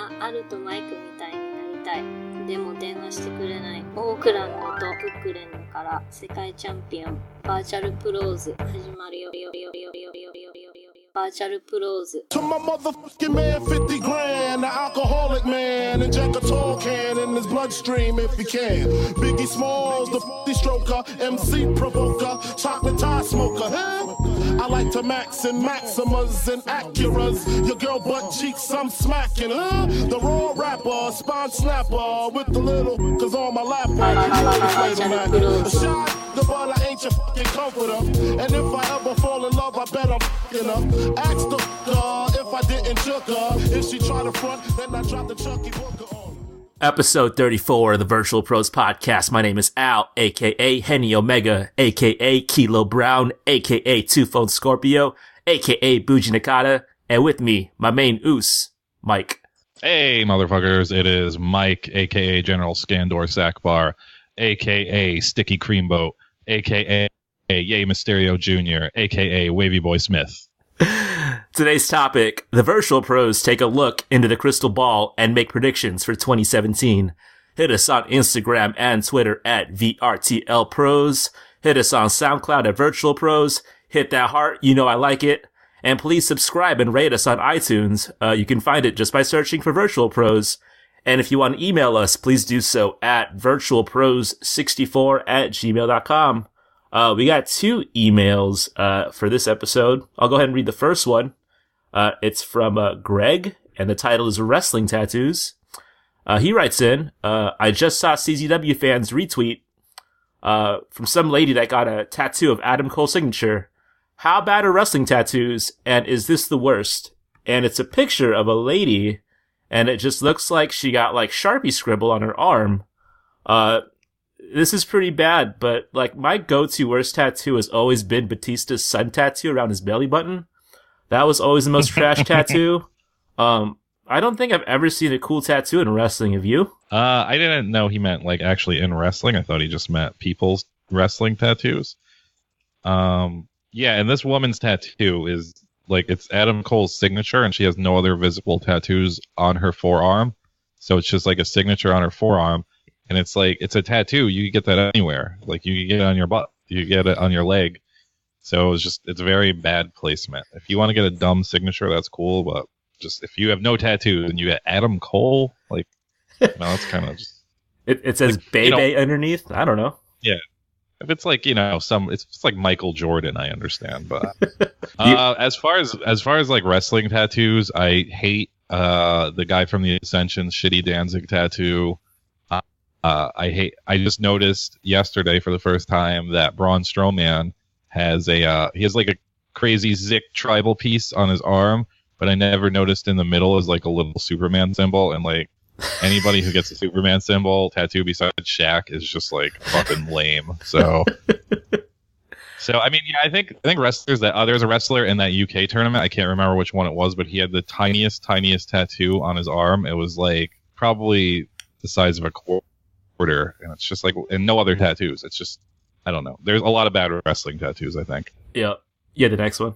なあるとマイクみたいになりたい。でも電話してくれない。オークランドとブックレンドから世界チャンピオンバーチャルプローズ始まるよ。バーチャルプローズ。To my motherfucking man, 50 grand, the alcoholic man, inject a tall can in his bloodstream if he can. Biggie Smalls, the 50 stroker, MC provoker, chocolate tie smoker, huh? I like to max and Maximas and Acuras. Your girl butt cheeks, I'm smacking, huh? The raw rapper, spine snapper, with the little cause on my lap. A shot, the ball, I ain't your fucking comforter. And if I ever fall in love, I bet I'm fucking her. Ask the if I didn't choke her. If she try to front, then I drop the Chucky Booker on. Episode 34 of the Virtual Pros Podcast. My name is Al, a.k.a. Henny Omega, a.k.a. Kilo Brown, a.k.a. Two Phone Scorpio, a.k.a. Buji Nakata, and with me, my main oos, Mike. Hey, motherfuckers, it is Mike, a.k.a. General Scandor Sackbar, a.k.a. Sticky Creamboat, a.k.a. Yay Mysterio Jr., a.k.a. Wavy Boy Smith. Today's topic, the Virtual Pros take a look into the crystal ball and make predictions for 2017. Hit us on Instagram and Twitter at VRTLPros. Hit us on SoundCloud at Virtual Pros. Hit that heart, you know I like it. And please subscribe and rate us on iTunes. You can find it just by searching for Virtual Pros. And if you want to email us, please do so at virtualpros64@gmail.com. We got 2 emails for this episode. I'll go ahead and read the first one. It's from Greg, and the title is Wrestling Tattoos. He writes in, I just saw CZW fans retweet from some lady that got a tattoo of Adam Cole's signature. How bad are wrestling tattoos, and is this the worst? And it's a picture of a lady, and it just looks like she got like Sharpie scribble on her arm. This is pretty bad, but like my go-to worst tattoo has always been Batista's sun tattoo around his belly button. That was always the most trash tattoo. I don't think I've ever seen a cool tattoo in wrestling. Have you? I didn't know he meant like actually in wrestling. I thought he just meant people's wrestling tattoos. Yeah, and this woman's tattoo is like it's Adam Cole's signature, and she has no other visible tattoos on her forearm. So it's just like a signature on her forearm. And it's like, it's a tattoo. You can get that anywhere. Like, you can get it on your butt. You can get it on your leg. So it's very bad placement. If you want to get a dumb signature, that's cool. But just, if you have no tattoos and you get Adam Cole, like, no, it's kind of just. It says like, Bebe underneath? I don't know. Yeah. If it's like, it's like Michael Jordan, I understand. But as far as like wrestling tattoos, I hate the guy from the Ascension's shitty Danzig tattoo. I just noticed yesterday for the first time that Braun Strowman has he has like a crazy Zik tribal piece on his arm, but I never noticed in the middle is like a little Superman symbol, and like anybody who gets a Superman symbol tattoo besides Shaq is just like fucking lame. So I mean, yeah, I think wrestlers there's a wrestler in that UK tournament, I can't remember which one it was, but he had the tiniest tattoo on his arm. It was like probably the size of a quarter. And it's just like, and no other tattoos. It's just, I don't know. There's a lot of bad wrestling tattoos, I think. Yeah, the next one.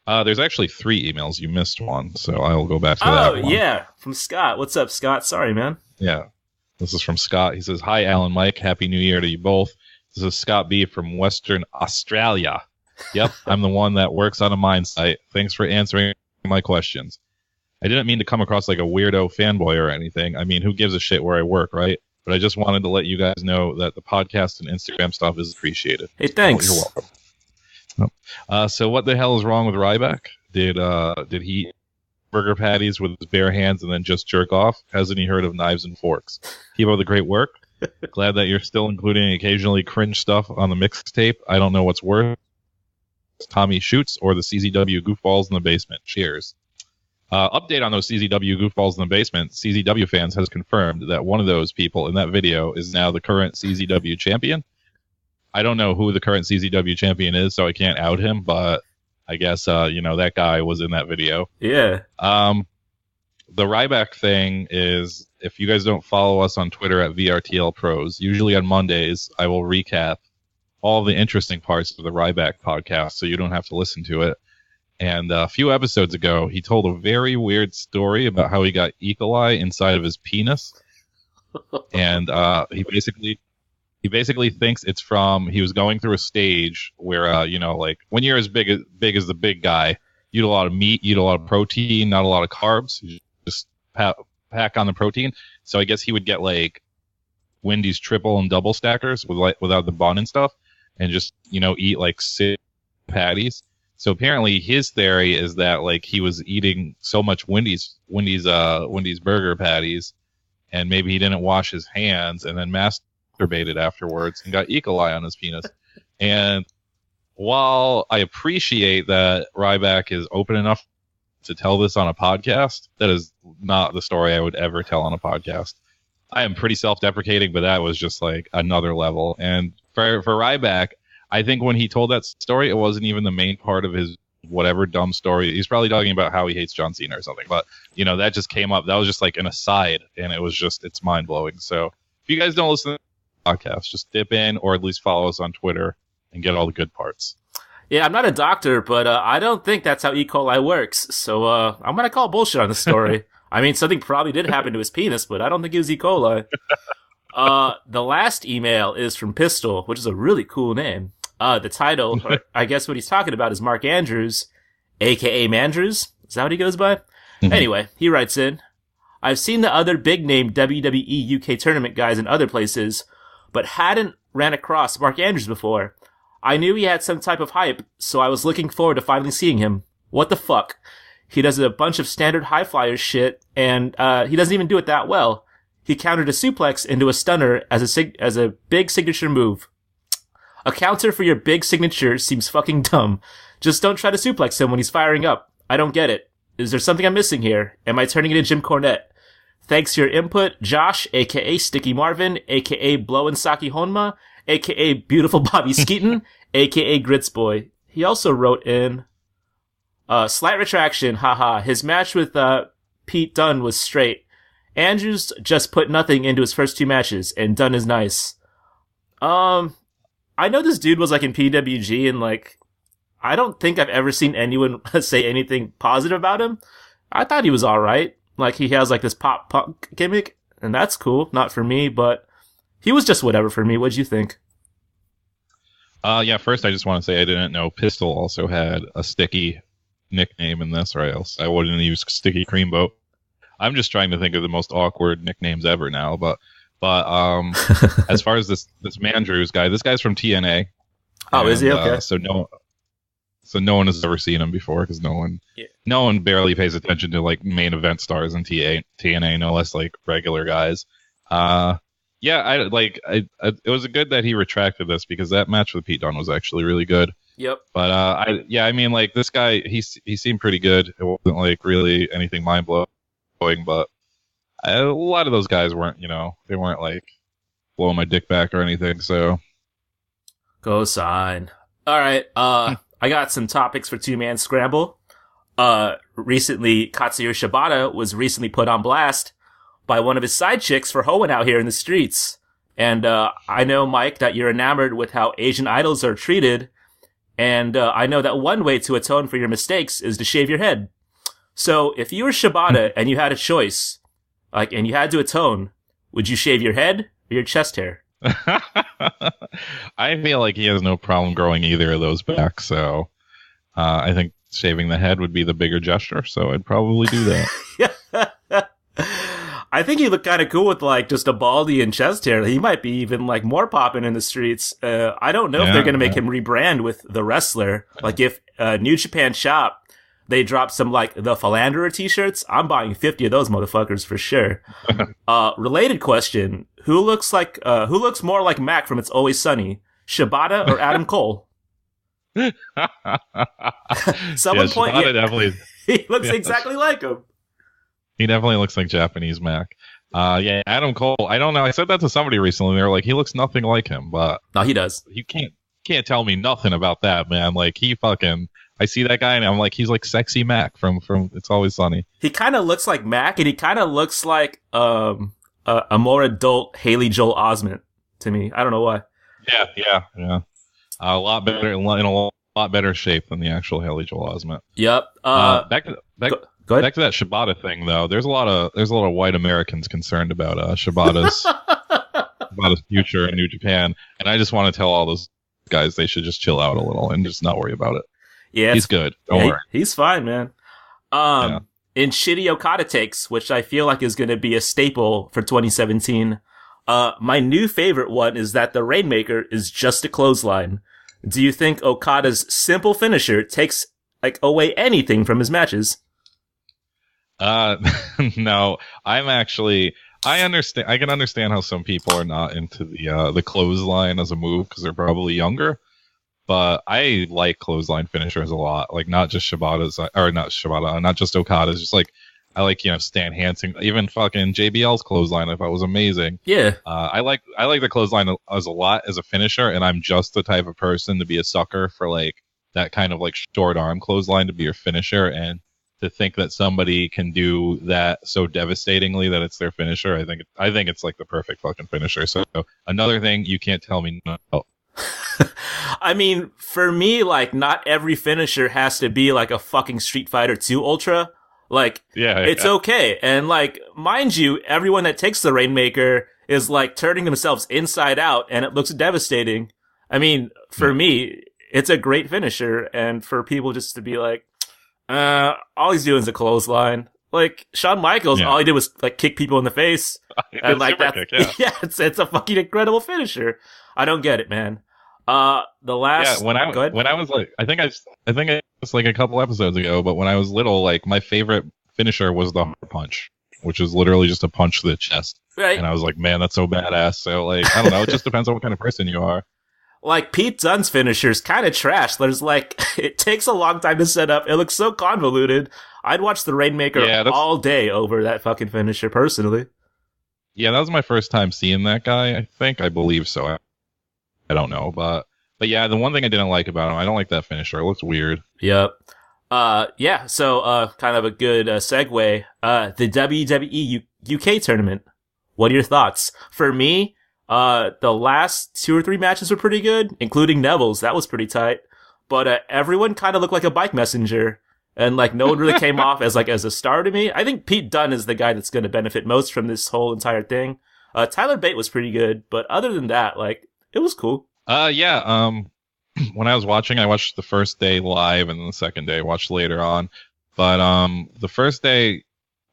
There's actually 3 emails. You missed one, so I'll go back to that one. Oh, yeah, from Scott. What's up, Scott? Sorry, man. Yeah, this is from Scott. He says, hi, Alan, Mike. Happy New Year to you both. This is Scott B. from Western Australia. Yep, I'm the one that works on a mine site. Thanks for answering my questions. I didn't mean to come across like a weirdo fanboy or anything. I mean, who gives a shit where I work, right? But I just wanted to let you guys know that the podcast and Instagram stuff is appreciated. Hey, thanks. Oh, you're welcome. So what the hell is wrong with Ryback? Did he eat burger patties with his bare hands and then just jerk off? Hasn't he heard of knives and forks? Keep up the great work. Glad that you're still including occasionally cringe stuff on the mixtape. I don't know what's worse, Tommy Shoots or the CZW goofballs in the basement. Cheers. Update on those CZW goofballs in the basement. CZW fans has confirmed that one of those people in that video is now the current CZW champion. I don't know who the current CZW champion is, so I can't out him, but I guess, that guy was in that video. Yeah. The Ryback thing is, if you guys don't follow us on Twitter at VRTLPros, usually on Mondays, I will recap all the interesting parts of the Ryback podcast so you don't have to listen to it. And a few episodes ago, he told a very weird story about how he got E. coli inside of his penis. And he basically thinks it's from, he was going through a stage where, like when you're as big as the big guy, you eat a lot of meat, you eat a lot of protein, not a lot of carbs. You just pack on the protein. So I guess he would get like Wendy's triple and double stackers without the bun and stuff, and just eat like 6 patties. So apparently his theory is that like he was eating so much Wendy's burger patties, and maybe he didn't wash his hands and then masturbated afterwards and got E. coli on his penis. And while I appreciate that Ryback is open enough to tell this on a podcast, that is not the story I would ever tell on a podcast. I am pretty self-deprecating, but that was just like another level. And for Ryback, I think when he told that story, it wasn't even the main part of his whatever dumb story. He's probably talking about how he hates John Cena or something. But, that just came up. That was just like an aside, and it's mind-blowing. So if you guys don't listen to the podcast, just dip in or at least follow us on Twitter and get all the good parts. Yeah, I'm not a doctor, but I don't think that's how E. coli works. So I'm going to call bullshit on this story. I mean, something probably did happen to his penis, but I don't think it was E. coli. The last email is from Pistol, which is a really cool name. The title, I guess what he's talking about, is Mark Andrews, a.k.a. Mandrews. Is that what he goes by? Mm-hmm. Anyway, he writes in, I've seen the other big-name WWE UK tournament guys in other places, but hadn't ran across Mark Andrews before. I knew he had some type of hype, so I was looking forward to finally seeing him. What the fuck? He does a bunch of standard high flyers shit, and he doesn't even do it that well. He countered a suplex into a stunner as a big signature move. A counter for your big signature seems fucking dumb. Just don't try to suplex him when he's firing up. I don't get it. Is there something I'm missing here? Am I turning into Jim Cornette? Thanks for your input, Josh, a.k.a. Sticky Marvin, a.k.a. Blowin' Saki Honma, a.k.a. Beautiful Bobby Skeeton, a.k.a. Grits Boy. He also wrote in, slight retraction, haha. His match with Pete Dunne was straight. Andrews just put nothing into his first 2 matches, and Dunne is nice. I know this dude was like in PWG, and like, I don't think I've ever seen anyone say anything positive about him. I thought he was alright. Like, he has like this pop punk gimmick, and that's cool. Not for me, but he was just whatever for me. What'd you think? Yeah, first I just want to say I didn't know Pistol also had a sticky nickname in this, or else I wouldn't use Sticky Creamboat. I'm just trying to think of the most awkward nicknames ever now, but as far as this Mandrews guy, this guy's from TNA. Oh, is he? Okay. So no one has ever seen him before, because no one barely pays attention to like main event stars in TNA, no less like regular guys. Yeah, it was good that he retracted this, because that match with Pete Dunne was actually really good. Yep. But I mean, like, this guy, he seemed pretty good. It wasn't like really anything mind blowing, but a lot of those guys weren't, they weren't like blowing my dick back or anything. So go sign. All right. I got some topics for 2-Man Scramble. Recently, Katsuyori Shibata was recently put on blast by one of his side chicks for hoeing out here in the streets. And I know, Mike, that you're enamored with how Asian idols are treated. And I know that one way to atone for your mistakes is to shave your head. So if you were Shibata and you had a choice, and you had to atone, would you shave your head or your chest hair? I feel like he has no problem growing either of those back. So I think shaving the head would be the bigger gesture. So I'd probably do that. I think he looked kind of cool with like just a baldy and chest hair. He might be even like more popping in the streets. I don't know if they're going to make him rebrand with The Wrestler. Like if New Japan Shop, they drop some like the Philanderer t-shirts, I'm buying 50 of those motherfuckers for sure. Related question. Who looks more like Mac from It's Always Sunny? Shibata or Adam Cole? Someone point. Shibata definitely. He looks exactly like him. He definitely looks like Japanese Mac. Yeah, Adam Cole. I don't know. I said that to somebody recently. They were like, he looks nothing like him, but no, he does. You can't tell me nothing about that, man. Like I see that guy and I'm like, he's like sexy Mac from It's Always Sunny. He kind of looks like Mac, and he kind of looks like a more adult Haley Joel Osment to me. I don't know why. Yeah. A lot better in a lot lot better shape than the actual Haley Joel Osment. Yep. Back to go ahead. back to that Shibata thing though. There's a lot of white Americans concerned about Shibata's future in New Japan, and I just want to tell all those guys they should just chill out a little and just not worry about it. Yeah, he's good. Don't worry. He's fine, man. In shitty Okada takes, which I feel like is going to be a staple for 2017, my new favorite one is that the Rainmaker is just a clothesline. Do you think Okada's simple finisher takes away anything from his matches? No, I understand. I can understand how some people are not into the clothesline as a move because they're probably younger. But I like clothesline finishers a lot. Like not just Shibata's, or not Shibata, not just Okada's. Just like I like Stan Hansen, even fucking JBL's clothesline. I thought was amazing. Yeah. I like the clothesline as a lot as a finisher, and I'm just the type of person to be a sucker for like that kind of like short arm clothesline to be your finisher, and to think that somebody can do that so devastatingly that it's their finisher. I think it's like the perfect fucking finisher. So another thing you can't tell me no. I mean, for me, like, not every finisher has to be like a fucking Street Fighter 2 Ultra. Like, it's okay. And like, mind you, everyone that takes the Rainmaker is like turning themselves inside out and it looks devastating. I mean, for me, it's a great finisher. And for people just to be like, all he's doing is a clothesline. Like, Shawn Michaels, all he did was like kick people in the face. And like that. It's a fucking incredible finisher. I don't get it, man. The last when I was like, I think it was like a couple episodes ago, but when I was little, like my favorite finisher was the hard punch, which is literally just a punch to the chest. Right. And I was like, man, that's so badass. So like, I don't know, it just depends on what kind of person you are. Like Pete Dunne's finisher's kind of trash. There's like, it takes a long time to set up. It looks so convoluted. I'd watch the Rainmaker all day over that fucking finisher personally. Yeah, that was my first time seeing that guy. I believe so. I don't know, but yeah, the one thing I didn't like about him, I don't like that finisher. It looks weird. Yep. So kind of a good segue. The WWE UK tournament. What are your thoughts? For me, the last 2 or 3 matches were pretty good, including Neville's. That was pretty tight. But everyone kind of looked like a bike messenger, and like no one really came off as a star to me. I think Pete Dunne is the guy that's going to benefit most from this whole entire thing. Tyler Bate was pretty good, but other than that, like, it was cool. When I was watching, I watched the first day live, and then the second day I watched later on. But the first day,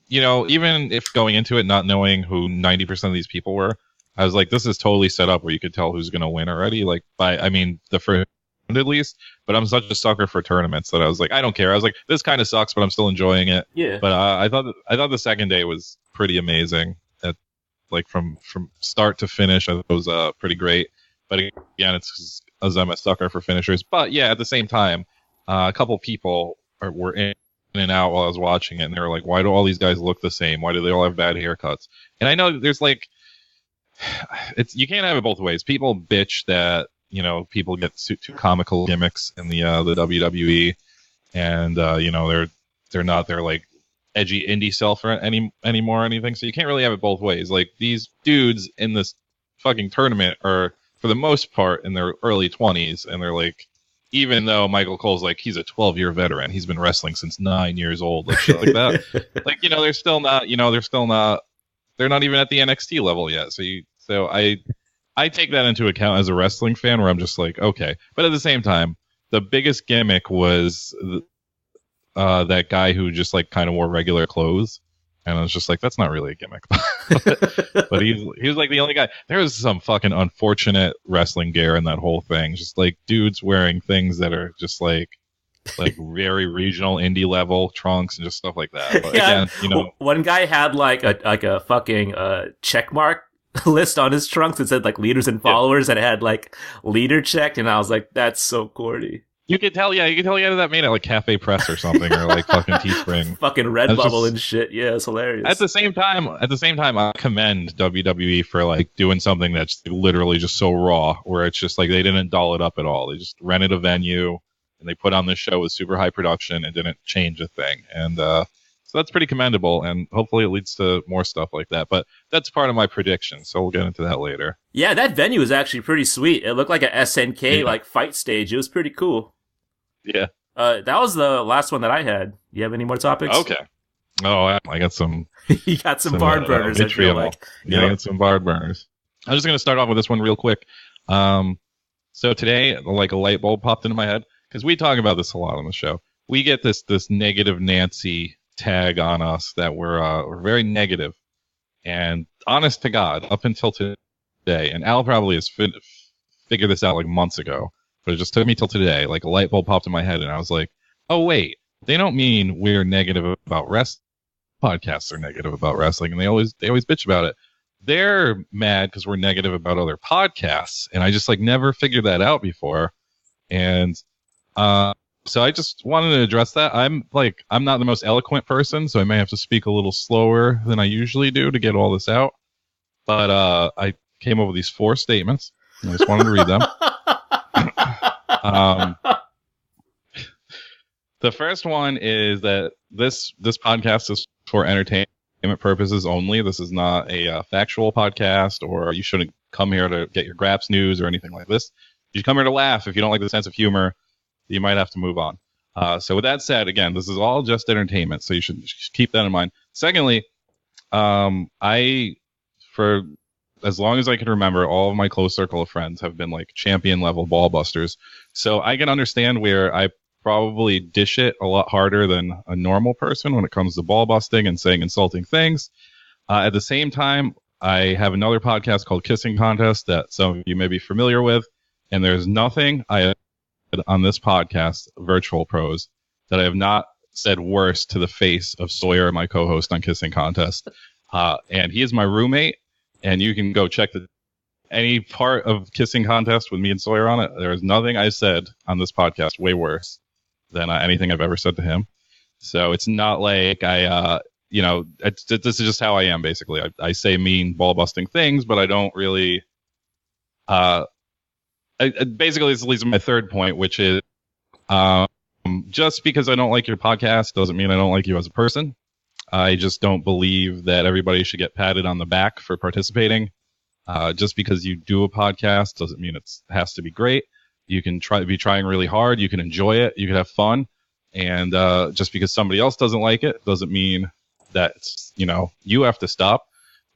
even if going into it not knowing who 90% of these people were, I was like, this is totally set up where you could tell who's going to win already. Like the first at least. But I'm such a sucker for tournaments that I was like, I don't care. I was like, this kind of sucks, but I'm still enjoying it. Yeah. But I thought the second day was pretty amazing. Like from start to finish, I thought it was pretty great. But again, it's as I'm a sucker for finishers. But yeah, at the same time, a couple people were in and out while I was watching it, and they were like, why do all these guys look the same? Why do they all have bad haircuts? And I know there's like, you can't have it both ways. People bitch that, people get too comical gimmicks in the WWE, and, they're not their like edgy indie self anymore or anything. So you can't really have it both ways. Like these dudes in this fucking tournament are, for the most part, in their early 20s, and they're like, even though Michael Cole's like, he's a 12-year veteran, he's been wrestling since 9 years old, like shit like that. Like, they're still not, they're not even at the NXT level yet. So I take that into account as a wrestling fan, where I'm just like, okay. But at the same time, the biggest gimmick was that guy who just like kind of wore regular clothes. And I was just like, that's not really a gimmick. But he was like the only guy. There was some fucking unfortunate wrestling gear in that whole thing. Just like dudes wearing things that are just like very regional indie level trunks and just stuff like that. But again, one guy had like a fucking check mark list on his trunks that said like leaders and followers, and it had like leader checked, and I was like, that's so corny. You could tell, you could tell that made it like Cafe Press or something, or like fucking Teespring. Fucking Redbubble and shit. Yeah, it's hilarious. At the same time, I commend WWE for like doing something that's literally just so raw, where it's just like they didn't doll it up at all. They just rented a venue and they put on this show with super high production and didn't change a thing. And so that's pretty commendable, and hopefully it leads to more stuff like that. But that's part of my prediction, so we'll get into that later. Yeah, that venue was actually pretty sweet. It looked like a SNK like fight stage. It was pretty cool. Yeah. That was the last one that I had. You have any more topics? Okay. Oh, I got some. You got some barn burners. I feel like. Yeah, I got some barn burners. I'm just gonna start off with this one real quick. So today, like a light bulb popped into my head because we talk about this a lot on the show. We get this negative Nancy tag on us that we're very negative. And honest to God, up until today, and Al probably has figured this out like months ago, but it just took me till today. Like a light bulb popped in my head, and I was like, "Oh wait, they don't mean we're negative about wrestling. Podcasts are negative about wrestling, and they always bitch about it. They're mad because we're negative about other podcasts." And I just like never figured that out before, and so I just wanted to address that. I'm not the most eloquent person, so I may have to speak a little slower than I usually do to get all this out. But I came up with these 4 statements. I just wanted to read them. The first one is that this podcast is for entertainment purposes only. This is not a factual podcast, or you shouldn't come here to get your Graps news or anything like this. You should come here to laugh. If you don't like the sense of humor, you might have to move on. So with that said, again, this is all just entertainment, so you should keep that in mind. Secondly, for as long as I can remember, all of my close circle of friends have been like champion level ball busters. So I can understand where I probably dish it a lot harder than a normal person when it comes to ball busting and saying insulting things. At the same time, I have another podcast called Kissing Contest that some of you may be familiar with, and there's nothing I have on this podcast, Virtual Pros, that I have not said worse to the face of Sawyer, my co-host on Kissing Contest. And he is my roommate, and you can go check any part of Kissing Contest with me and Sawyer on it. There is nothing I said on this podcast way worse than anything I've ever said to him. So it's not like this is just how I am, basically. I say mean ball-busting things, but I don't really... basically, this leads to my third point, which is just because I don't like your podcast doesn't mean I don't like you as a person. I just don't believe that everybody should get patted on the back for participating. Just because you do a podcast doesn't mean it has to be great. You can be trying really hard. You can enjoy it. You can have fun. And just because somebody else doesn't like it doesn't mean that you have to stop.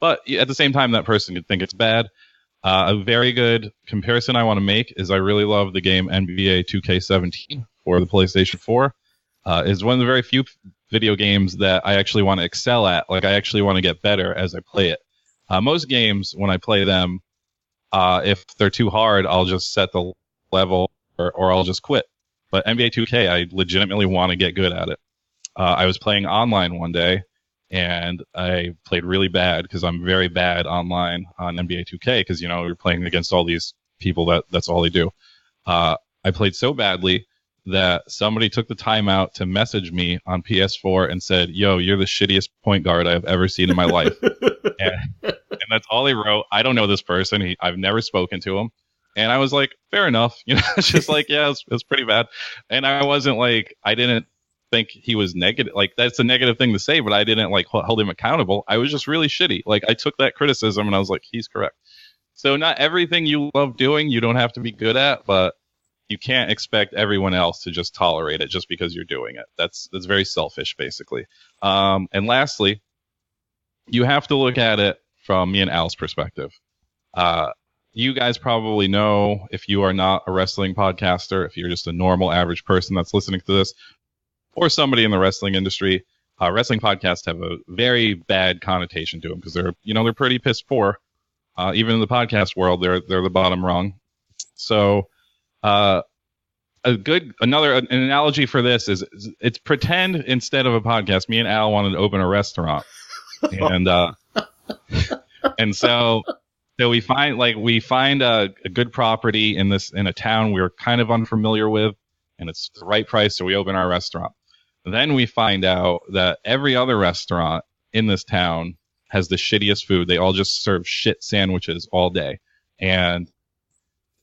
But at the same time, that person could think it's bad. A very good comparison I want to make is I really love the game NBA 2K17 for the PlayStation 4. It's one of the very few video games that I actually want to excel at. Like, I actually want to get better as I play it. Most games, when I play them, if they're too hard, I'll just set the level or I'll just quit. But NBA 2K, I legitimately want to get good at it. I was playing online one day, and I played really bad because I'm very bad online on NBA 2K because, you're playing against all these people that's all they do. I played so badly that somebody took the time out to message me on PS4 and said, "Yo, you're the shittiest point guard I've ever seen in my life." and that's all he wrote. I don't know this person. I've never spoken to him. And I was like, fair enough. It's just like, yeah, it's pretty bad. And I wasn't like, I didn't think he was negative. Like, that's a negative thing to say, but I didn't like hold him accountable. I was just really shitty. Like, I took that criticism and I was like, he's correct. So not everything you love doing, you don't have to be good at, but you can't expect everyone else to just tolerate it just because you're doing it. That's very selfish, basically. And lastly, you have to look at it from me and Al's perspective. You guys probably know, if you are not a wrestling podcaster, if you're just a normal average person that's listening to this, or somebody in the wrestling industry, wrestling podcasts have a very bad connotation to them because they're pretty piss poor. Even in the podcast world, they're the bottom rung. So, an analogy for this is it's pretend instead of a podcast. Me and Al wanted to open a restaurant, and and so we find a good property in a town we're kind of unfamiliar with, and it's the right price, so we open our restaurant. Then we find out that every other restaurant in this town has the shittiest food. They all just serve shit sandwiches all day. And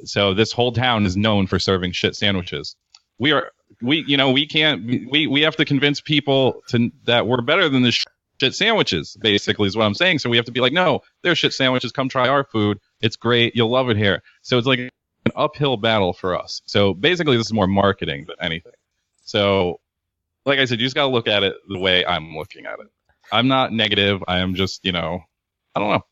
so this whole town is known for serving shit sandwiches. We have to convince people that we're better than the shit sandwiches, basically, is what I'm saying. So we have to be like, no, they're shit sandwiches. Come try our food. It's great. You'll love it here. So it's like an uphill battle for us. So basically, this is more marketing than anything. So, like I said, you just got to look at it the way I'm looking at it. I'm not negative. I am just, I don't know.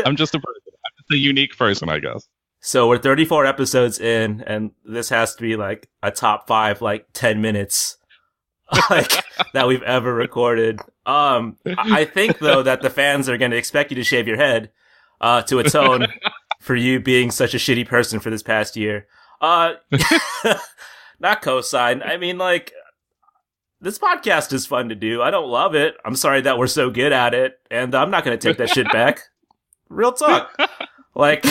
I'm just a person. I'm just a unique person, I guess. So we're 34 episodes in, and this has to be like a top 5, like 10 minutes, like that we've ever recorded. I think though that the fans are going to expect you to shave your head, to atone for you being such a shitty person for this past year. Not cosign. I mean, like, this podcast is fun to do. I don't love it. I'm sorry that we're so good at it, and I'm not going to take that shit back. Real talk. Like,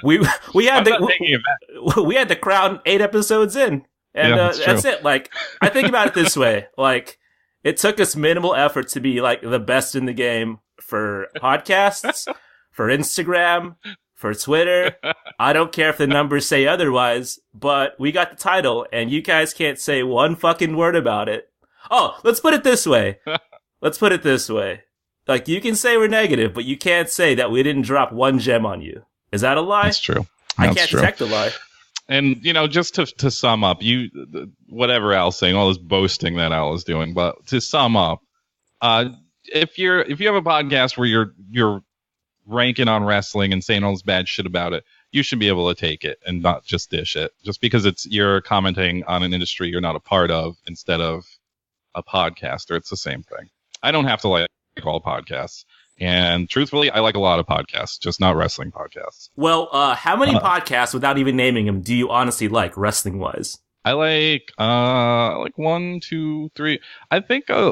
we had the crown 8 episodes in, and that's it. Like, I think about it this way. Like, it took us minimal effort to be like the best in the game for podcasts, for Instagram, for Twitter. I don't care if the numbers say otherwise, but we got the title, and you guys can't say one fucking word about it. Oh, let's put it this way. Like, you can say we're negative, but you can't say that we didn't drop one gem on you. Is that a lie? That's true. I can't detect a lie. And, just to sum up, whatever Al's saying, all this boasting that Al is doing, but to sum up, if you have a podcast where you're ranking on wrestling and saying all this bad shit about it, you should be able to take it and not just dish it. Just because you're commenting on an industry you're not a part of instead of a podcaster, it's the same thing. I don't have to like all podcasts. And truthfully, I like a lot of podcasts, just not wrestling podcasts. Well, how many podcasts, without even naming them, do you honestly like, wrestling-wise? I like 1, 2, 3. I think I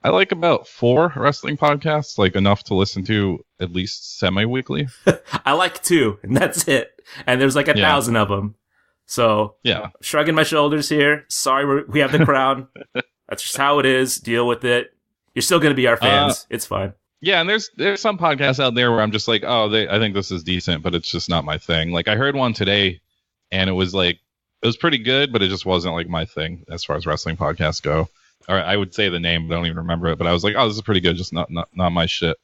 like about 4 wrestling podcasts, like enough to listen to at least semi-weekly. I like 2, and that's it. And there's like 1,000 of them. So, yeah, shrugging my shoulders here. Sorry, we have the crown. That's just how it is. Deal with it. You're still going to be our fans. It's fine. Yeah, and there's some podcasts out there where I'm just like, I think this is decent, but it's just not my thing. Like, I heard one today, and it was pretty good, but it just wasn't like my thing as far as wrestling podcasts go. Or I would say the name, but I don't even remember it. But I was like, this is pretty good, just not my shit.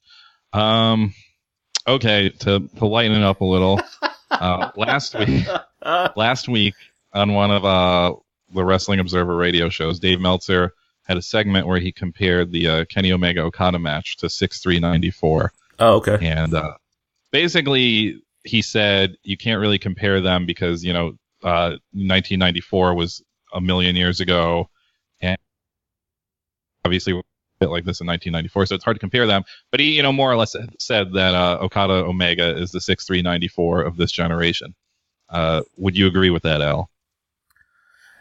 Okay, to lighten it up a little. Last week on one of the Wrestling Observer radio shows, Dave Meltzer had a segment where he compared the Kenny Omega Okada match to 6'3" Oh, okay. And basically, he said you can't really compare them because 1994 was a million years ago, and obviously a bit like this in 1994, so it's hard to compare them. But he, more or less said that Okada Omega is the 6'3" of this generation. Would you agree with that, Al?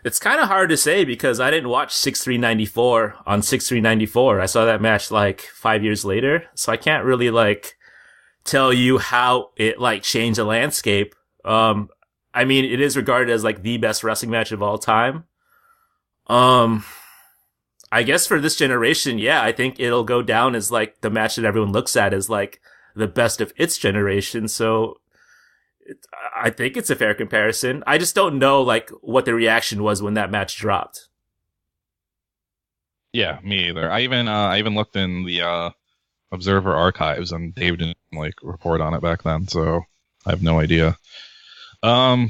It's kind of hard to say because I didn't watch 6'3" on 6'3" I saw that match like 5 years later, so I can't really like tell you how it like changed the landscape. I mean, it is regarded as like the best wrestling match of all time. I guess for this generation, yeah, I think it'll go down as like the match that everyone looks at as like the best of its generation. So I think it's a fair comparison. I just don't know like what the reaction was when that match dropped. Yeah, me either. I even looked in the Observer archives, and Dave didn't like report on it back then, so I have no idea. Yeah,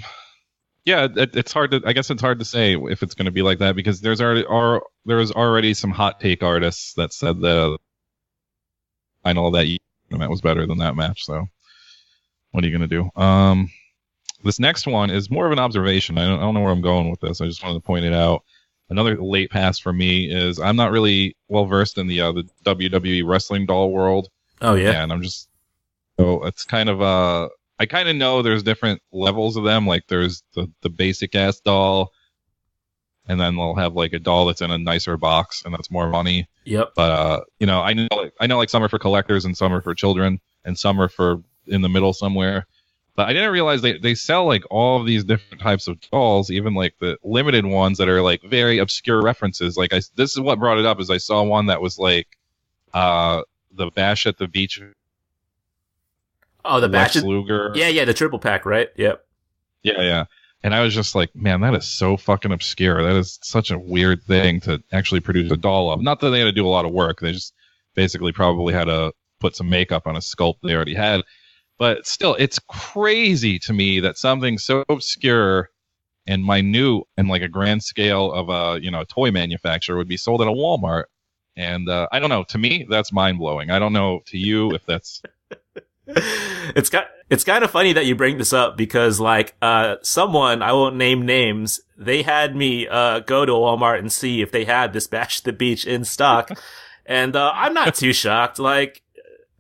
it's hard to. I guess it's hard to say if it's going to be like that because there was already some hot take artists that said that I know that that was better than that match. So what are you going to do? This next one is more of an observation. I don't know where I'm going with this. I just wanted to point it out. Another late pass for me is I'm not really well versed in the WWE wrestling doll world. Oh yeah, and it's kind of I kind of know there's different levels of them. Like there's the basic ass doll, and then they'll have like a doll that's in a nicer box, and that's more money. Yep. But I know like some are for collectors and some are for children and some are for in the middle somewhere. But I didn't realize they sell like all of these different types of dolls, even like the limited ones that are like very obscure references. Like this is what brought it up is I saw one that was like the Bash at the Beach. Oh, the Lex Bash Luger. Yeah, the triple pack, right? Yep. Yeah. And I was just like, man, that is so fucking obscure. That is such a weird thing to actually produce a doll of. Not that they had to do a lot of work. They just basically probably had to put some makeup on a sculpt they already had. But still, it's crazy to me that something so obscure and minute and like a grand scale of a toy manufacturer would be sold at a Walmart. And I don't know. To me, that's mind blowing. I don't know to you if that's. It's kind of funny that you bring this up because like someone, I won't name names, they had me go to Walmart and see if they had this Bash at the Beach in stock, and I'm not too shocked. Like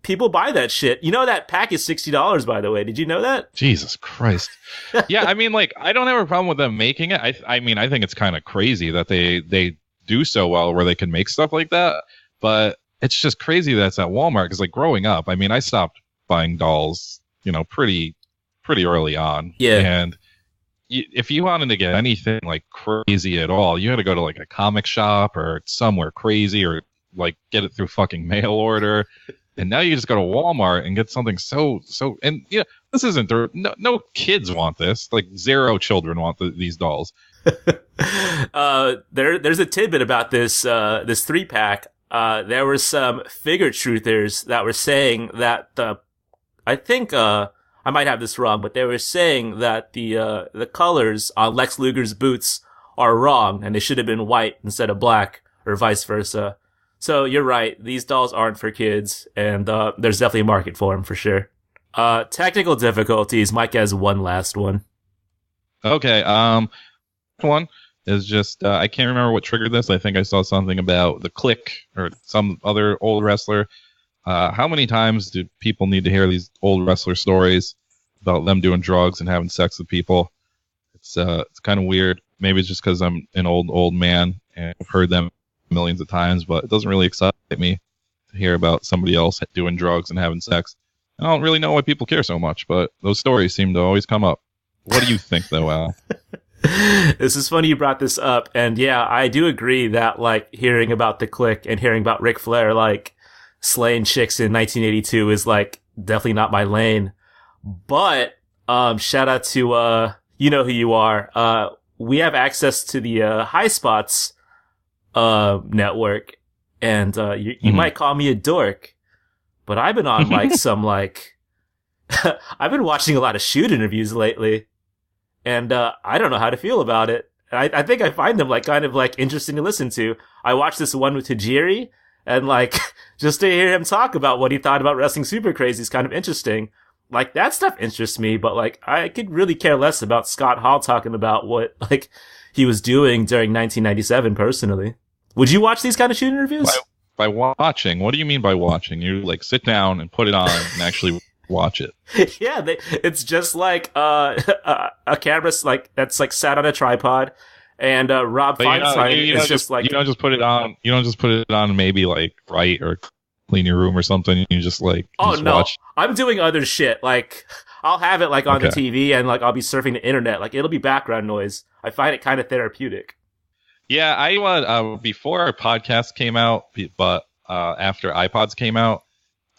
people buy that shit. You know that pack is $60, by the way. Did you know that? Jesus Christ. Yeah, I mean, like I don't have a problem with them making it. I mean, I think it's kind of crazy that they do so well where they can make stuff like that, but it's just crazy that's at Walmart because like growing up, I mean, I stopped buying dolls, pretty early on. Yeah. And if you wanted to get anything like crazy at all, you had to go to like a comic shop or somewhere crazy or like get it through fucking mail order. And now you just go to Walmart and get something so and this isn't no kids want this. Like 0 children want these dolls. There's a tidbit about this 3-pack. There were some figure truthers that were saying that I think I might have this wrong, but they were saying that the colors on Lex Luger's boots are wrong and they should have been white instead of black or vice versa. So you're right, these dolls aren't for kids, and there's definitely a market for them for sure. Technical difficulties. Mike has one last one. Okay. One is just I can't remember what triggered this. I think I saw something about the Click or some other old wrestler. How many times do people need to hear these old wrestler stories about them doing drugs and having sex with people? It's kind of weird. Maybe it's just because I'm an old man and I've heard them millions of times, but it doesn't really excite me to hear about somebody else doing drugs and having sex. I don't really know why people care so much, but those stories seem to always come up. What do you think, though, Al? This is funny you brought this up, and yeah, I do agree that like hearing about the Click and hearing about Ric Flair like slaying chicks in 1982 is like definitely not my lane. But shout out to you know who you are. We have access to the High Spots network, and you might call me a dork, but I've been on like some like I've been watching a lot of shoot interviews lately, and I don't know how to feel about it. I think I find them like kind of like interesting to listen to. I watched this one with Tajiri, and like just to hear him talk about what he thought about Wrestling Super Crazy is kind of interesting. Like that stuff interests me, but like I could really care less about Scott Hall talking about what like he was doing during 1997 personally. Would you watch these kind of shoot interviews? By watching, what do you mean by watching? You like sit down and put it on and actually watch it. Yeah, it's just like a camera like that's like sat on a tripod, and Rob Feinstein is just like you don't just put it on. You don't just put it on maybe like right or clean your room or something. You just like watch. I'm doing other shit. Like I'll have it like on the TV and like I'll be surfing the internet. Like it'll be background noise. I find it kind of therapeutic. Yeah, I before our podcast came out, but after iPods came out,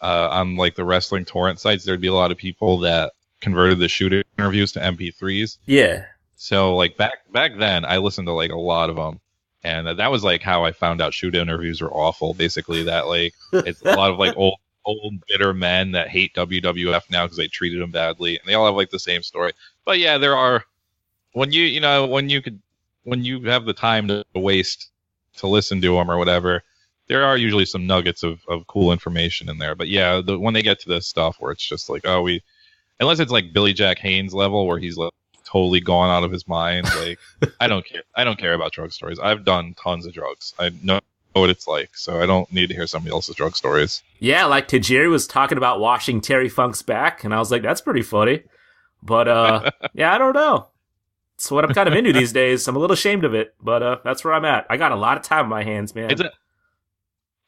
on like the wrestling torrent sites, there'd be a lot of people that converted the shoot interviews to MP3s. Yeah. So like back then, I listened to like a lot of them, and that was like how I found out shoot interviews were awful. Basically, that like it's a lot of like old bitter men that hate WWF now because they treated them badly, and they all have like the same story. But yeah, there are when you have the time to waste to listen to them or whatever, there are usually some nuggets of cool information in there. But yeah, when they get to this stuff where it's just like, unless it's like Billy Jack Haynes level where he's like totally gone out of his mind, like I don't care about drug stories. I've done tons of drugs. I know what it's like, so I don't need to hear somebody else's drug stories. Yeah, like Tajiri was talking about washing Terry Funk's back, and I was like, that's pretty funny. But yeah, I don't know. It's what I'm kind of into these days. I'm a little ashamed of it, but that's where I'm at. I got a lot of time on my hands, man.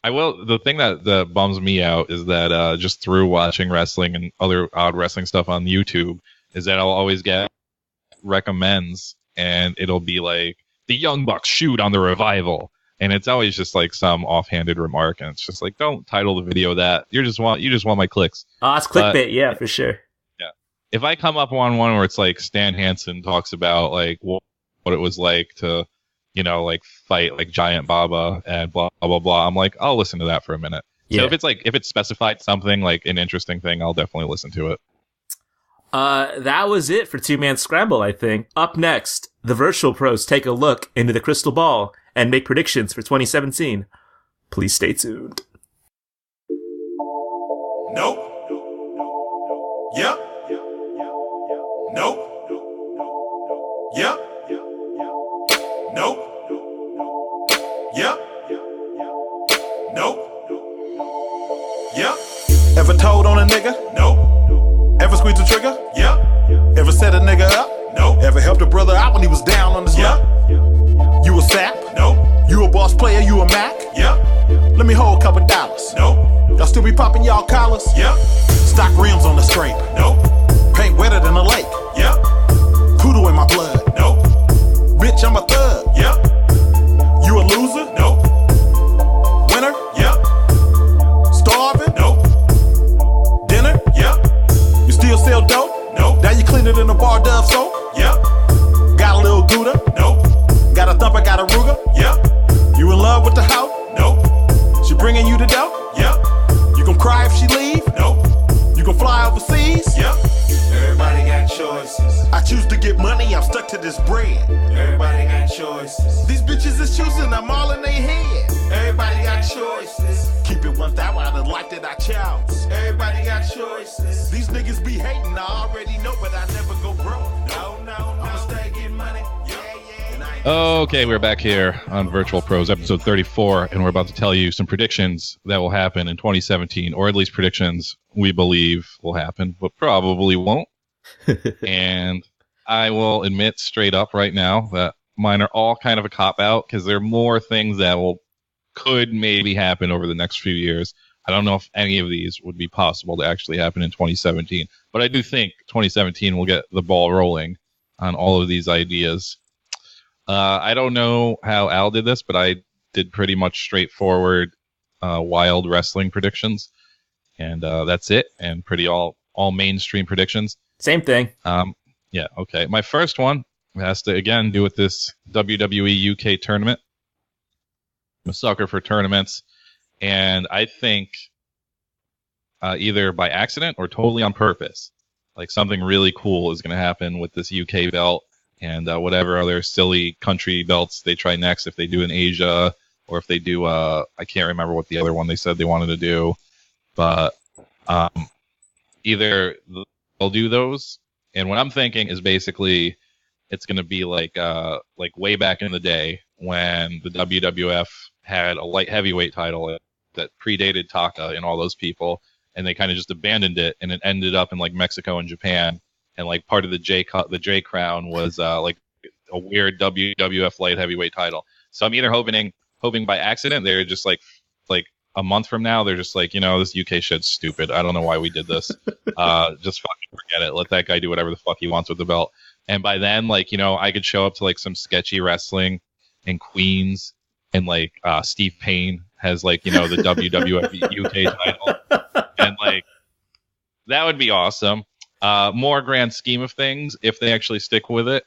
The thing that bums me out is that just through watching wrestling and other odd wrestling stuff on YouTube is that I'll always get recommends, and it'll be like the Young Bucks shoot on the Revival, and it's always just like some offhanded remark, and it's just like, don't title the video that. You just want my clicks. Oh, it's clickbait, yeah, for sure. If I come up on one where it's like Stan Hansen talks about like what it was like to, like fight like Giant Baba and blah, blah, blah, I'm like, I'll listen to that for a minute. Yeah. So if it's specified something like an interesting thing, I'll definitely listen to it. That was it for Two Man Scramble, I think. Up next, the Virtual Pros take a look into the crystal ball and make predictions for 2017. Please stay tuned. Nope. Yep. Nope. Yep. Nope. Yep. Nope. Yep. Ever told on a nigga? Nope. Ever squeezed the trigger? Yep. Ever set a nigga up? Nope. Ever helped a brother out when he was down on his luck? You a sap? Nope. You a boss player? You a Mac? Yep. Let me hold a couple dollars. Nope. Y'all still be popping y'all collars? Yep. Stock rims on the scrape? Nope. Paint wetter than a lake? Yep. Poodle in my blood? Nope. Bitch, I'm a thug? Yep. You a loser? Nope. Winner? Yep. Starving? Nope. Dinner? Yep. You still sell dope? Nope. Now you cleaner than a bar Dove soap? Yep. Got a little Gouda? Nope. Got a thumper, got a Ruger? Yep. You in love with the hoe? Nope. She bringing you the dough? Yep. You gon' cry if she leave? Nope. You gon' fly overseas? Yep. Everybody got choices. I choose to get money, I'm stuck to this bread. Everybody got choices. These bitches is choosing, I'm all in their head. Everybody got choices. Keep it 1,000 out of life that I chose. Everybody got choices. These niggas be hating, I already know, but I never go broke. No, I'ma stay getting money. Okay, we're back here on Virtual Pros, episode 34, and we're about to tell you some predictions that will happen in 2017, or at least predictions we believe will happen, but probably won't. And I will admit straight up right now that mine are all kind of a cop-out, because there are more things that could maybe happen over the next few years. I don't know if any of these would be possible to actually happen in 2017, but I do think 2017 will get the ball rolling on all of these ideas. I don't know how Al did this, but I did pretty much straightforward, wild wrestling predictions, and that's it. And pretty all mainstream predictions. Same thing. Yeah. Okay. My first one has to again do with this WWE UK tournament. I'm a sucker for tournaments, and I think either by accident or totally on purpose, like something really cool is going to happen with this UK belt. And whatever other silly country belts they try next, if they do in Asia, or if they do, I can't remember what the other one they said they wanted to do, but either they'll do those, and what I'm thinking is basically it's going to be like way back in the day when the WWF had a light heavyweight title that predated Taka and all those people, and they kind of just abandoned it, and it ended up in like Mexico and Japan. And like part of the J crown was like a weird WWF light heavyweight title. So I'm either hoping by accident they're just like a month from now they're just like, this UK shit's stupid. I don't know why we did this. Just fucking forget it. Let that guy do whatever the fuck he wants with the belt. And by then, I could show up to like some sketchy wrestling in Queens, and like Steve Payne has the WWF UK title, and like that would be awesome. More grand scheme of things, if they actually stick with it,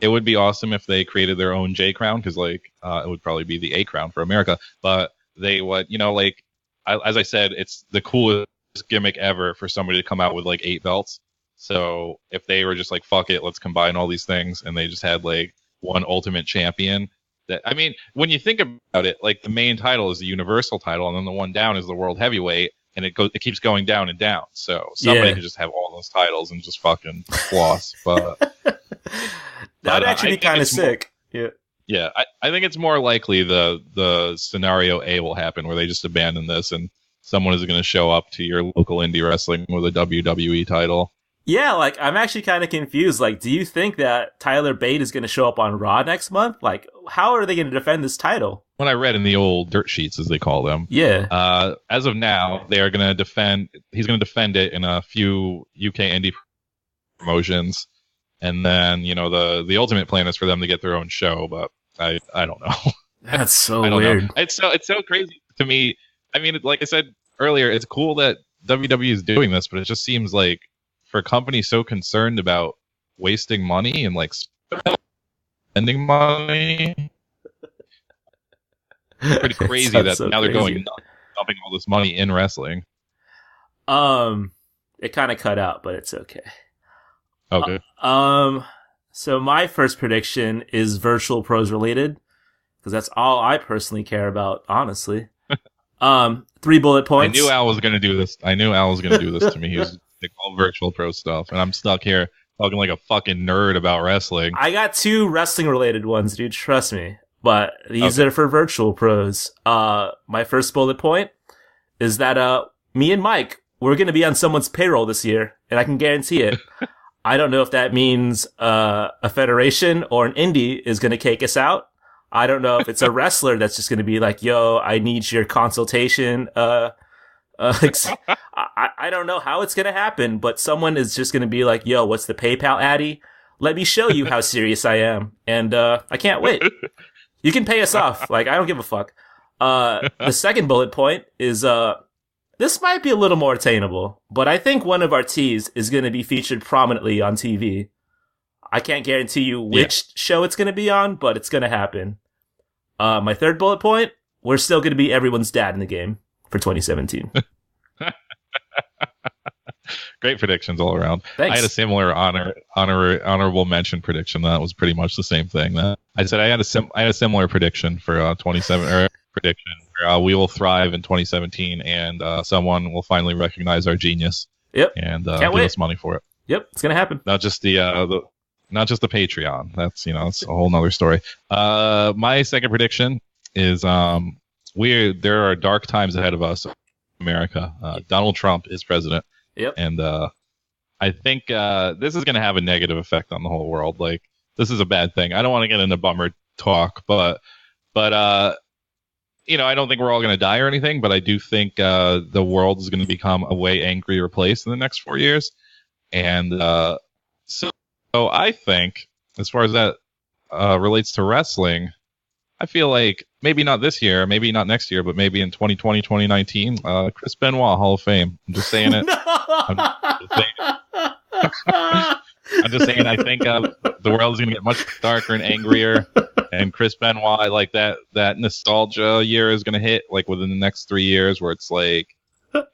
it would be awesome if they created their own J crown, because it would probably be the A crown for America. But they would, as I said, it's the coolest gimmick ever for somebody to come out with like 8 belts. So if they were just like, fuck it, let's combine all these things, and they just had like one ultimate champion. That, I mean, when you think about it, like the main title is the Universal title, and then the one down is the World Heavyweight. And it keeps going down and down. So somebody can just have all those titles and just fucking floss. But that'd actually be kind of sick. Yeah. I think it's more likely the scenario A will happen, where they just abandon this and someone is going to show up to your local indie wrestling with a WWE title. Yeah, I'm actually kind of confused. Do you think that Tyler Bate is going to show up on Raw next month? How are they going to defend this title? What I read in the old dirt sheets, as they call them. Yeah. As of now, they are going to defend. He's going to defend it in a few UK indie promotions, and then the ultimate plan is for them to get their own show. But I don't know. That's so weird. Know. It's so crazy to me. I mean, like I said earlier, it's cool that WWE is doing this, but it just seems like, for a company so concerned about wasting money and spending money, it's pretty crazy that so now they're going dumping all this money in wrestling. It kind of cut out, but it's okay. Okay. So my first prediction is Virtual Pros related, because that's all I personally care about, honestly. 3 bullet points. I knew Al was going to do this. To me. He was like all Virtual Pro stuff, and I'm stuck here talking like a fucking nerd about wrestling. I got 2 wrestling related ones, dude. Trust me. But these are for Virtual Pros. My first bullet point is that me and Mike, we're going to be on someone's payroll this year, and I can guarantee it. I don't know if that means a federation or an indie is going to cake us out. I don't know if it's a wrestler that's just going to be like, yo, I need your consultation. I don't know how it's going to happen, but someone is just going to be like, yo, what's the PayPal addy? Let me show you how serious I am. And I can't wait. You can pay us off. Like, I don't give a fuck. The second bullet point is this might be a little more attainable, but I think one of our T's is going to be featured prominently on TV. I can't guarantee you which show it's going to be on, but it's going to happen. My third bullet point, we're still going to be everyone's dad in the game for 2017. Great predictions all around. Thanks. I had a similar honorable mention prediction. That was pretty much the same thing. I said I had a similar prediction for 27 prediction. We will thrive in 2017, and someone will finally recognize our genius. Yep. And give us money for it. Yep, it's gonna happen. Not just the Patreon. That's it's a whole nother story. My second prediction is there are dark times ahead of us, America. Donald Trump is president. Yep. And I think this is going to have a negative effect on the whole world. Like, this is a bad thing. I don't want to get into bummer talk, but I don't think we're all going to die or anything, but I do think the world is going to become a way angrier place in the next 4 years. And so I think, as far as that relates to wrestling, I feel like maybe not this year, maybe not next year, but maybe in 2020, 2019, Chris Benoit, Hall of Fame. I'm just saying it. I'm just saying I think the world is going to get much darker and angrier. And Chris Benoit, like that nostalgia year is going to hit like within the next 3 years, where it's like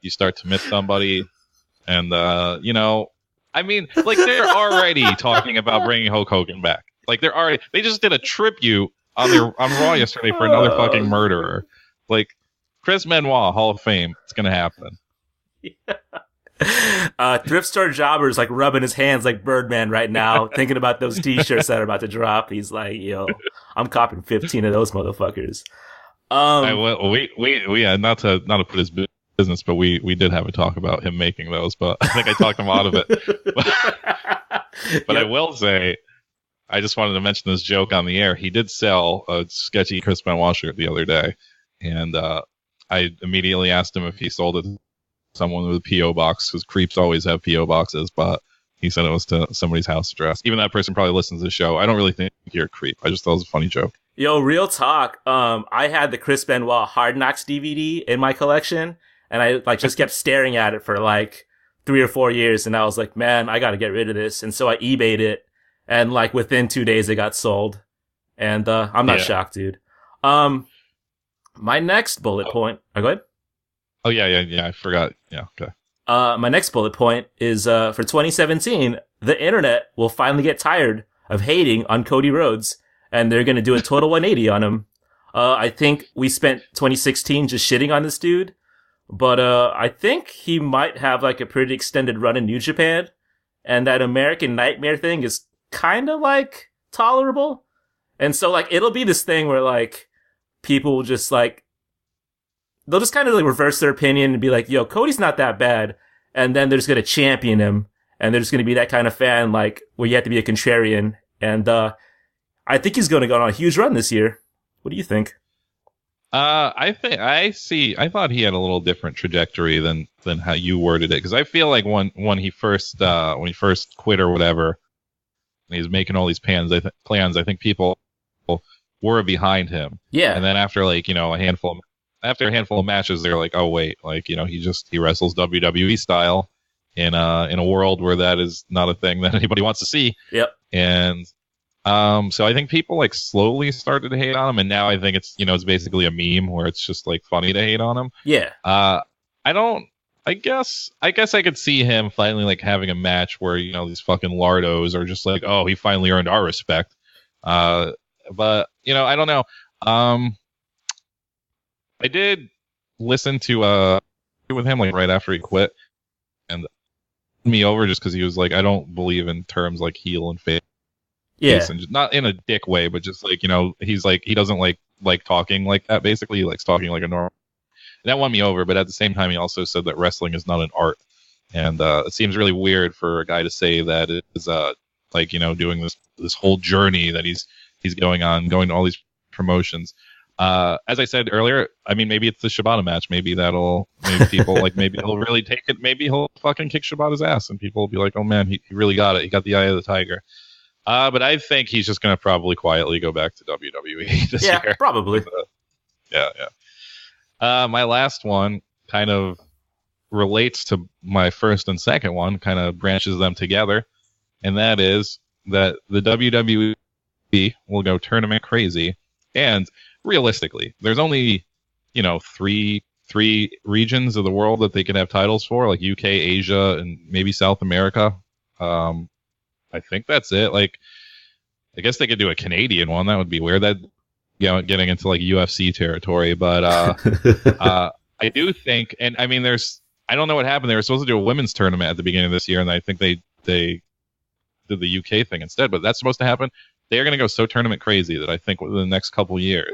you start to miss somebody. And, I mean, like, they're already talking about bringing Hulk Hogan back. Like, they just did a tribute on Raw yesterday for another fucking murderer. Like, Chris Benoit, Hall of Fame. It's going to happen. Yeah. Thrift store jobber's like rubbing his hands like Birdman right now, thinking about those t-shirts that are about to drop. He's like, yo, I'm copping 15 of those motherfuckers. We not to put his business, but we did have a talk about him making those, but I think I talked him out of it. But yep. I will say, I just wanted to mention this joke on the air. He did sell a sketchy Chris Benoit shirt the other day, and I immediately asked him if he sold it to someone with a P.O. box, because creeps always have P.O. boxes, but he said it was to somebody's house address. Even that person probably listens to the show. I don't really think you're a creep. I just thought it was a funny joke. Yo, real talk. I had the Chris Benoit Hard Knocks DVD in my collection, and I just kept staring at it for 3 or 4 years, and I was like, man, I gotta get rid of this. And so I eBayed it, and within 2 days it got sold. And I'm not shocked, dude. My next bullet point. Go ahead. Oh, yeah, I forgot. Yeah, okay. My next bullet point is for 2017, the internet will finally get tired of hating on Cody Rhodes, and they're going to do a total 180 on him. I think we spent 2016 just shitting on this dude, but I think he might have a pretty extended run in New Japan, and that American Nightmare thing is kind of tolerable. And so it'll be this thing where people will just they'll just kind of reverse their opinion and be like, yo, Cody's not that bad. And then they're just going to champion him. And they're just going to be that kind of fan, where you have to be a contrarian. And I think he's going to go on a huge run this year. What do you think? I thought he had a little different trajectory than how you worded it. Because I feel like when he first quit or whatever, and he's making all these plans, I think people were behind him. Yeah. And then after a handful of matches, they're like, oh wait, he wrestles WWE style in a world where that is not a thing that anybody wants to see. Yep. And so I think people slowly started to hate on him, and now I think it's it's basically a meme where it's just funny to hate on him. Yeah. I I guess I could see him finally like having a match where, you know, these fucking lardos are just like, oh, he finally earned our respect. But you know, I don't know. I did listen to with him like right after he quit, and me over just because he was like, I don't believe in terms like heel and face. Yeah, and just, not in a dick way, but just like, you know, he's like, he doesn't like talking like that. Basically, he likes talking like a normal. And that won me over, but at the same time, he also said that wrestling is not an art, and it seems really weird for a guy to say that it is like, you know, doing this whole journey that he's going to all these promotions. As I said earlier, I mean, maybe it's the Shibata match. Maybe people like, maybe he'll really take it. Maybe he'll fucking kick Shibata's ass, and people will be like, oh man, he really got it. He got the eye of the tiger. But I think he's just going to probably quietly go back to WWE this year. Yeah, probably. Yeah. My last one kind of relates to my first and second one, kind of branches them together, and that is that the WWE will go tournament crazy. And realistically, there's only, you know, three regions of the world that they can have titles for, like UK, Asia, and maybe South America. I think that's it. Like, I guess they could do a Canadian one. That would be weird. That, you know, getting into like UFC territory. But I do think, and I mean, I don't know what happened. They were supposed to do a women's tournament at the beginning of this year, and I think they did the UK thing instead. But that's supposed to happen. They are going to go so tournament crazy that I think within the next couple years,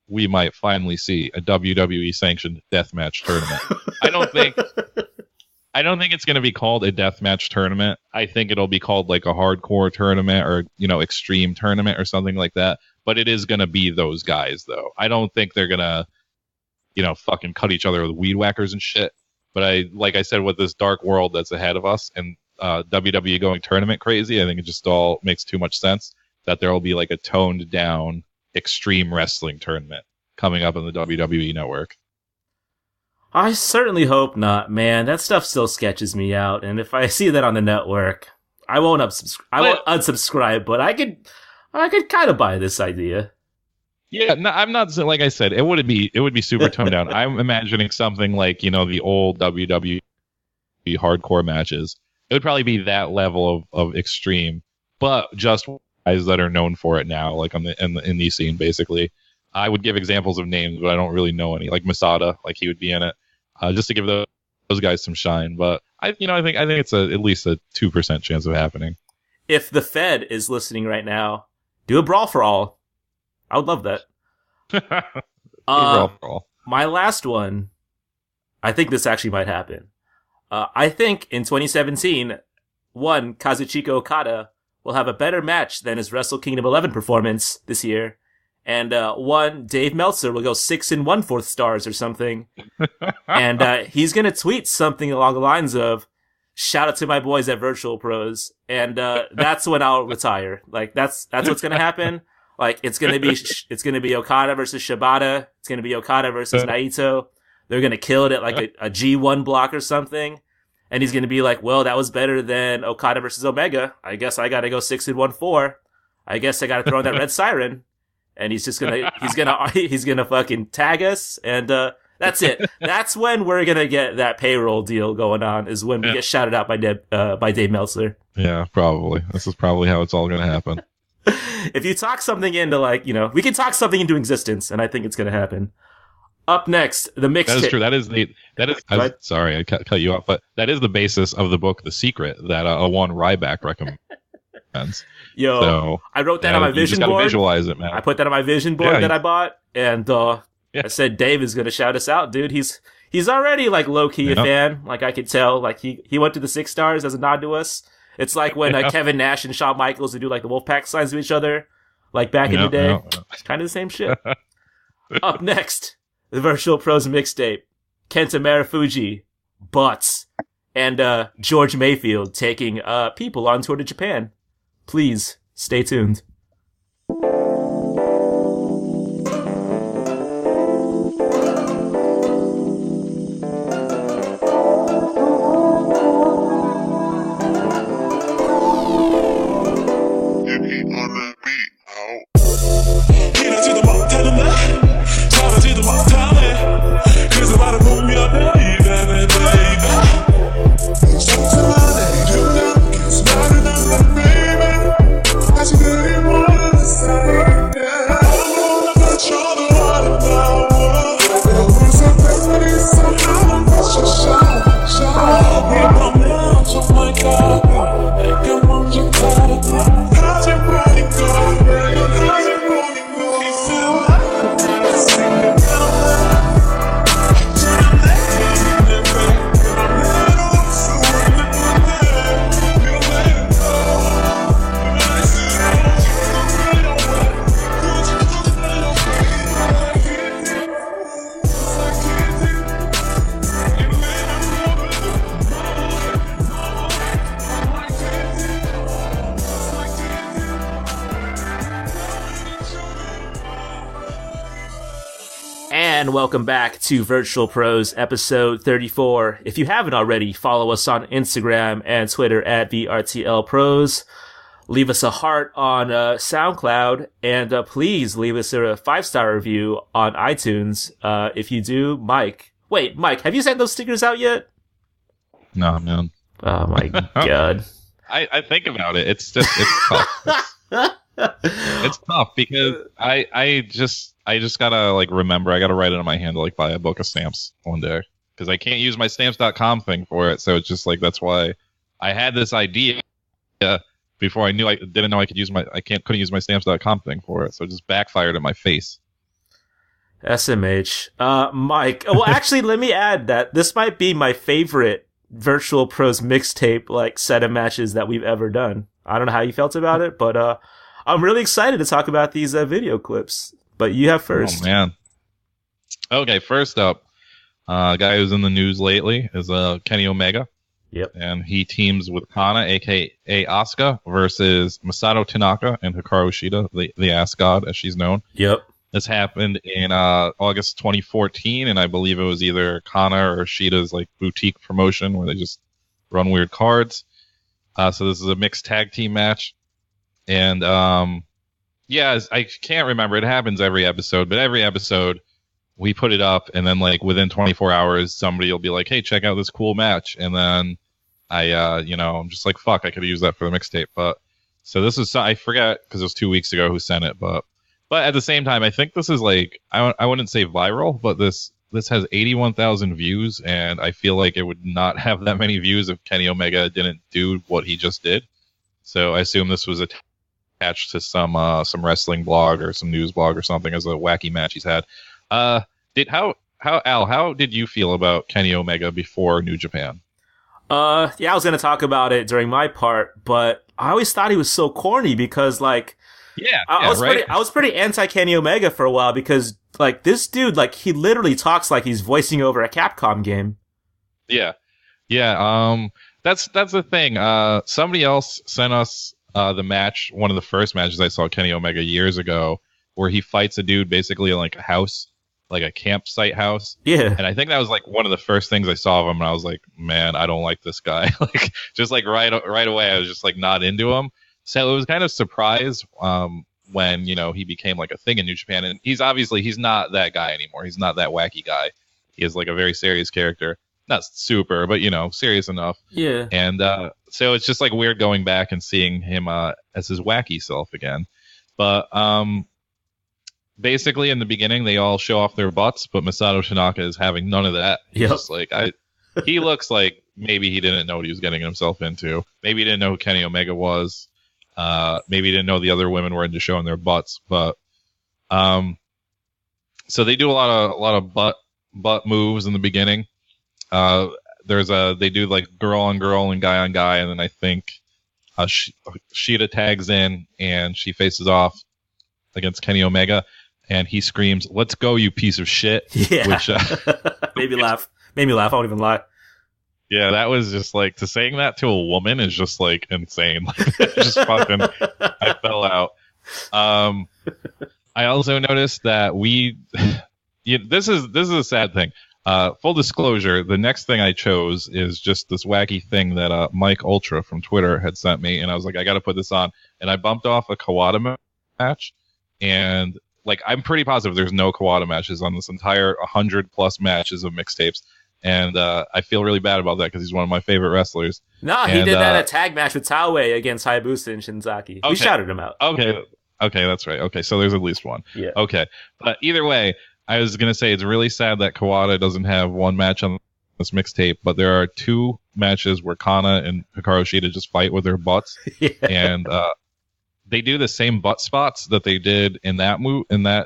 we might finally see a WWE sanctioned deathmatch tournament. I don't think it's going to be called a deathmatch tournament. I think it'll be called like a hardcore tournament or, you know, extreme tournament or something like that. But it is going to be those guys, though. I don't think they're going to, you know, fucking cut each other with weed whackers and shit. But like I said, with this dark world that's ahead of us and WWE going tournament crazy, I think it just all makes too much sense that there will be like a toned down extreme wrestling tournament coming up on the WWE network. I certainly hope not, man. That stuff still sketches me out, and if I see that on the network, I won't unsubscribe. But I could kind of buy this idea. Yeah, no, I'm not, like I said, it would be super toned down. I'm imagining something like, you know, the old WWE hardcore matches. It would probably be that level of extreme, but just guys that are known for it now, like on the in the indie scene, basically. I would give examples of names, but I don't really know any. Like Masada, like he would be in it, just to give those guys some shine. But I think it's at least a 2% chance of happening. If the Fed is listening right now, do a brawl for all. I would love that. Brawl for all. My last one, I think this actually might happen. I think in 2017, Kazuchika Okada will have a better match than his Wrestle Kingdom 11 performance this year. And Dave Meltzer will go 6 1/4 stars or something. And he's going to tweet something along the lines of, shout out to my boys at Virtual Pros. And that's when I'll retire. Like, that's what's going to happen. Like, it's going to be Okada versus Shibata. It's going to be Okada versus Naito. They're going to kill it at like a G1 block or something. And he's going to be like, well, that was better than Okada versus Omega. I guess I got to go 6 1/4. I guess I got to throw in that red siren. And he's gonna fucking tag us, and that's it. That's when we're gonna get that payroll deal going on. Is when we get shouted out by Dave Meltzer. Yeah, probably. This is probably how it's all gonna happen. If you talk something into, like, you know, we can talk something into existence, and I think it's gonna happen. Up next, the mixtape. That is true. That is. Sorry, I cut you off, but that is the basis of the book, The Secret, that one Ryback recommends. Yo, so, I wrote that on my vision board. Visualize it, man. I put that on my vision board that I bought, and I said Dave is gonna shout us out, dude. He's already like low key a fan. Like, I could tell. Like, he went to the 6 stars as a nod to us. It's like when Kevin Nash and Shawn Michaels would do like the Wolfpack signs to each other, like back in the day. It's kind of the same shit. Up next, the Virtual Pros mixtape. Kenta Marufuji, Butts, and George Mayfield taking people on tour to Japan. Please stay tuned. Tell me, 'cause I'm about to move me up, baby. and welcome back to Virtual Pros episode 34. If you haven't already, follow us on Instagram and Twitter at VRTL Pros. Leave us a heart on SoundCloud, and please leave us a 5-star review on iTunes. If you do, Mike, have you sent those stickers out yet? No, man. Oh my God. I think about it. It's tough. It's tough because I just gotta like remember I gotta write it on my hand to like buy a book of stamps one day because I can't use my stamps.com thing for it. So it's just like that's why I had this idea before I didn't know I could use couldn't use my stamps.com thing for it. So it just backfired in my face. SMH. Mike. Well, actually, let me add that this might be my favorite Virtual Pros mixtape like set of matches that we've ever done. I don't know how you felt about it, but I'm really excited to talk about these video clips. But you have first. Oh man. Okay, first up, a guy who's in the news lately is Kenny Omega. Yep. And he teams with Kana, aka Asuka, versus Masato Tanaka and Hikaru Shida, the Ass God, as she's known. Yep. This happened in August 2014, and I believe it was either Kana or Shida's like boutique promotion where they just run weird cards. So this is a mixed tag team match, and I can't remember. It happens every episode, but every episode we put it up, and then like within 24 hours, somebody will be like, "Hey, check out this cool match," and then I'm just like, "Fuck, I could have used that for the mixtape." But so this is I forget because it was 2 weeks ago who sent it, but at the same time, I think this is like I wouldn't say viral, but this has 81,000 views, and I feel like it would not have that many views if Kenny Omega didn't do what he just did. So I assume this was attached to some wrestling blog or some news blog or something as a wacky match he's had. How did you feel about Kenny Omega before New Japan? I was gonna talk about it during my part, but I always thought he was so corny because like I was pretty anti Kenny Omega for a while because like this dude like he literally talks like he's voicing over a Capcom game. Yeah. That's the thing. Somebody else sent us the match, one of the first matches I saw Kenny Omega years ago, where he fights a dude basically in like a house, like a campsite house. Yeah. And I think that was like one of the first things I saw of him, and I was like, man, I don't like this guy. Like just like right away, I was just like not into him. So it was kind of surprised when he became like a thing in New Japan, and he's not that guy anymore. He's not that wacky guy. He is like a very serious character, not super, but serious enough. Yeah. And so it's just like weird going back and seeing him as his wacky self again. But basically in the beginning they all show off their butts, but Masato Tanaka is having none of that. He's just like he looks like maybe he didn't know what he was getting himself into. Maybe he didn't know who Kenny Omega was. Maybe he didn't know the other women were into showing their butts, but so they do a lot of butt moves in the beginning. They do like girl on girl and guy on guy, and then I think Shida tags in and she faces off against Kenny Omega, and he screams, "Let's go, you piece of shit!" Yeah, which made me laugh. I won't even lie. Yeah, that was just like saying that to a woman is just like insane. Like, just fucking, I fell out. I also noticed that this is a sad thing. Full disclosure, the next thing I chose is just this wacky thing that Mike Ultra from Twitter had sent me, and I was like, I got to put this on. And I bumped off a Kawada match, and like I'm pretty positive there's no Kawada matches on this entire 100+ matches of mixtapes. And I feel really bad about that because he's one of my favorite wrestlers. No, he did that at tag match with Taue against Hayabusa and Shinzaki. Okay. We shouted him out. Okay, that's right. Okay, so there's at least one. Yeah. Okay, but either way, I was going to say it's really sad that Kawada doesn't have one match on this mixtape, but there are 2 matches where Kana and Hikaru Shida just fight with their butts. Yeah. And they do the same butt spots that they did in that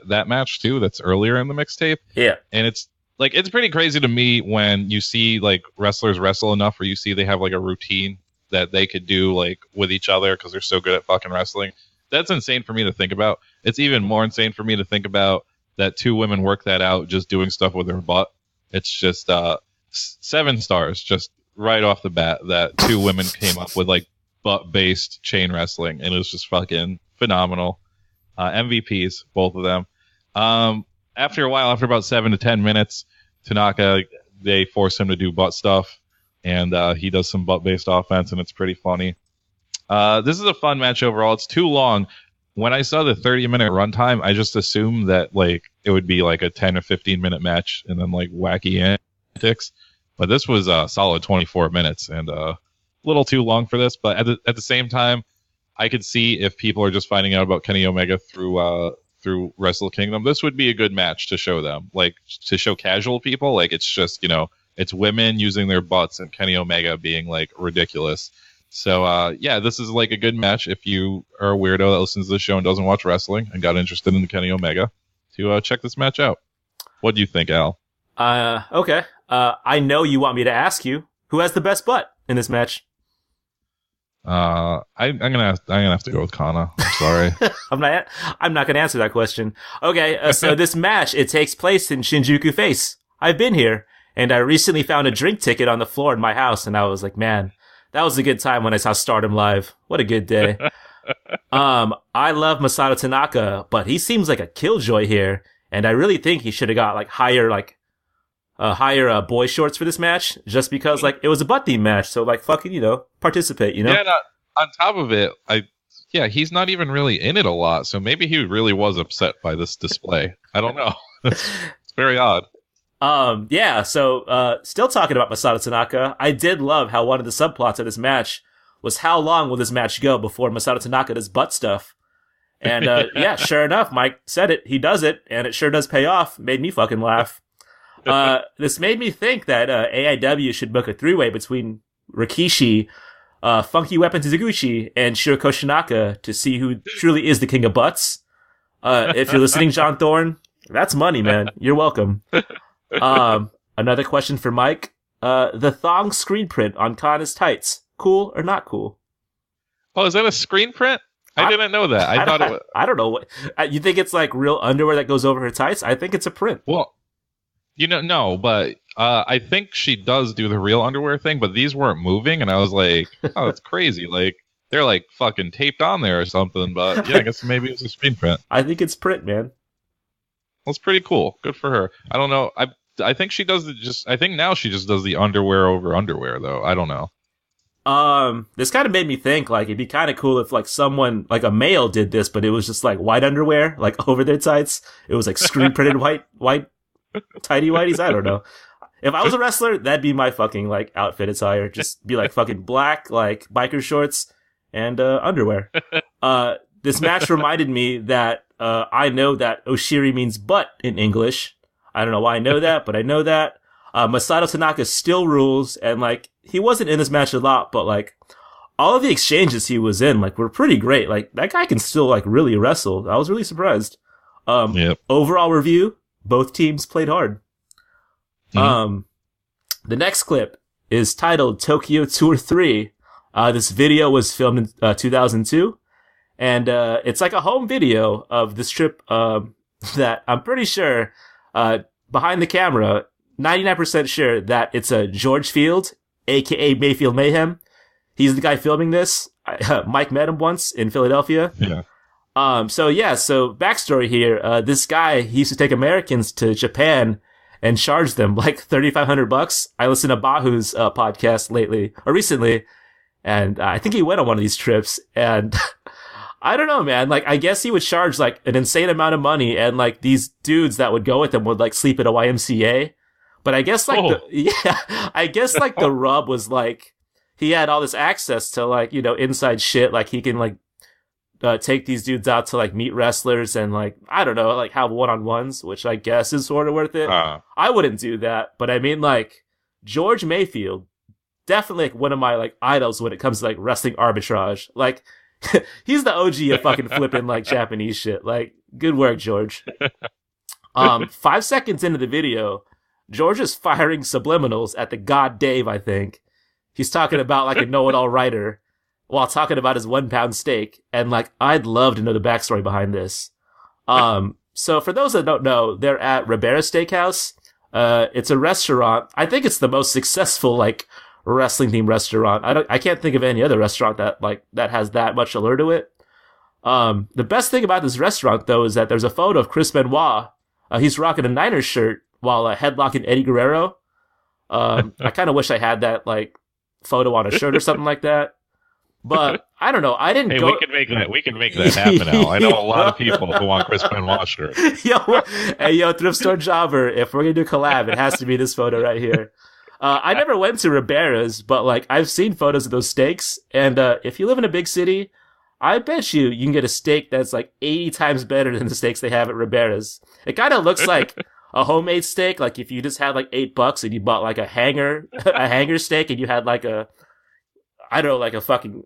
that match too. That's earlier in the mixtape. Yeah. And it's pretty crazy to me when you see like wrestlers wrestle enough where you see they have like a routine that they could do like with each other because they're so good at fucking wrestling. That's insane for me to think about. It's even more insane for me to think about that 2 women work that out just doing stuff with their butt. It's just 7 stars just right off the bat that 2 women came up with like butt-based chain wrestling, and it was just fucking phenomenal. MVPs, both of them. after a while, after about 7 to 10 minutes, Tanaka, they force him to do butt stuff, and he does some butt-based offense, and it's pretty funny. This is a fun match overall. It's too long. When I saw the 30-minute runtime, I just assumed that like it would be like a 10 or 15-minute match and then like wacky antics. But this was a solid 24 minutes and a little too long for this. But at the same time, I could see if people are just finding out about Kenny Omega through Wrestle Kingdom, this would be a good match to show them. Like to show casual people, like it's just, you know, it's women using their butts and Kenny Omega being like ridiculous. So, yeah, this is like a good match if you are a weirdo that listens to the show and doesn't watch wrestling and got interested in Kenny Omega to check this match out. What do you think, Al? Okay. I know you want me to ask you who has the best butt in this match. I'm gonna have to go with Kana. I'm sorry. I'm not gonna answer that question. Okay, so this match, it takes place in Shinjuku Face. I've been here, and I recently found a drink ticket on the floor in my house, and I was like, man, that was a good time when I saw Stardom live. What a good day. I love Masato Tanaka, but he seems like a killjoy here, and I really think he should have got like higher boy shorts for this match, just because like it was a butt theme match. So like fucking, you know, participate, you know? Yeah, on top of it, he's not even really in it a lot, so maybe he really was upset by this display. I don't know. It's very odd. Yeah, so, still talking about Masato Tanaka, I did love how one of the subplots of this match was how long will this match go before Masato Tanaka does butt stuff. And, yeah, sure enough, Mike said it, he does it, and it sure does pay off. Made me fucking laugh. This made me think that, AIW should book a three-way between Rikishi, Funky Weapon Taguchi, and Shiro Koshinaka to see who truly is the king of butts. If you're listening, John Thorne, that's money, man. You're welcome. Another question for Mike. The thong screen print on Kana's tights, cool or not cool? Oh, is that a screen print? I didn't know that. I thought it was... I don't know. What you think it's like real underwear that goes over her tights? I think it's a print. Well, you know, no, but I think she does do the real underwear thing, but these weren't moving, and I was like, oh, that's crazy. Like, they're like fucking taped on there or something, but yeah, I guess maybe it's a screen print. I think it's print, man. That's pretty cool. Good for her. I don't know. I think she does I think now she just does the underwear over underwear, though. I don't know. This kind of made me think, like, it'd be kind of cool if, like, someone, like, a male did this, but it was just, like, white underwear, like, over their tights. It was, like, screen printed white tighty whities. I don't know. If I was a wrestler, that'd be my fucking, like, outfit attire. Just be, like, fucking black, like, biker shorts and, underwear. This match reminded me that, I know that Oshiri means butt in English. I don't know why I know that, but I know that. Masato Tanaka still rules, and, like, he wasn't in this match a lot, but, like, all of the exchanges he was in, like, were pretty great. Like, that guy can still, like, really wrestle. I was really surprised. Yep. Overall review, both teams played hard. Mm-hmm. The next clip is titled Tokyo Tour 3. This video was filmed in 2002, and it's like a home video of this trip that I'm pretty sure, behind the camera, 99% sure that it's a George Field, aka Mayfield Mayhem. He's the guy filming this. Mike met him once in Philadelphia. Yeah. So backstory here. This guy, he used to take Americans to Japan and charge them like $3,500. I listened to Bahu's podcast recently, and I think he went on one of these trips, and I don't know, man. Like, I guess he would charge like an insane amount of money, and like these dudes that would go with him would like sleep at a YMCA. But I guess like the rub was like he had all this access to like, you know, inside shit. Like he can like take these dudes out to like meet wrestlers and like, I don't know, like have one-on-ones, which I guess is sort of worth it. I wouldn't do that, but I mean like George Mayfield, definitely like one of my like idols when it comes to like wrestling arbitrage. Like he's the OG of fucking flipping like Japanese shit. Like good work, George. 5 seconds into the video, George is firing subliminals at the god Dave, I think. He's talking about like a know-it-all writer while talking about his 1 pound steak. And like, I'd love to know the backstory behind this. So for those that don't know, they're at Ribera Steakhouse. It's a restaurant. I think it's the most successful like wrestling themed restaurant. I can't think of any other restaurant that has that much allure to it. The best thing about this restaurant though is that there's a photo of Chris Benoit He's rocking a Niners shirt while headlocking Eddie Guerrero. I kind of wish I had that like photo on a shirt or something like that. But I don't know. I didn't. Hey, go... we can make that happen now. I know a lot of people who want Chris Benoit shirt. Yo, thrift store jobber. If we're gonna do a collab, it has to be this photo right here. I never went to Ribera's, but like I've seen photos of those steaks, and if you live in a big city, I bet you can get a steak that's like 80 times better than the steaks they have at Ribera's. It kind of looks like a homemade steak. Like if you just had like $8 and you bought like a hanger steak, and you had like a fucking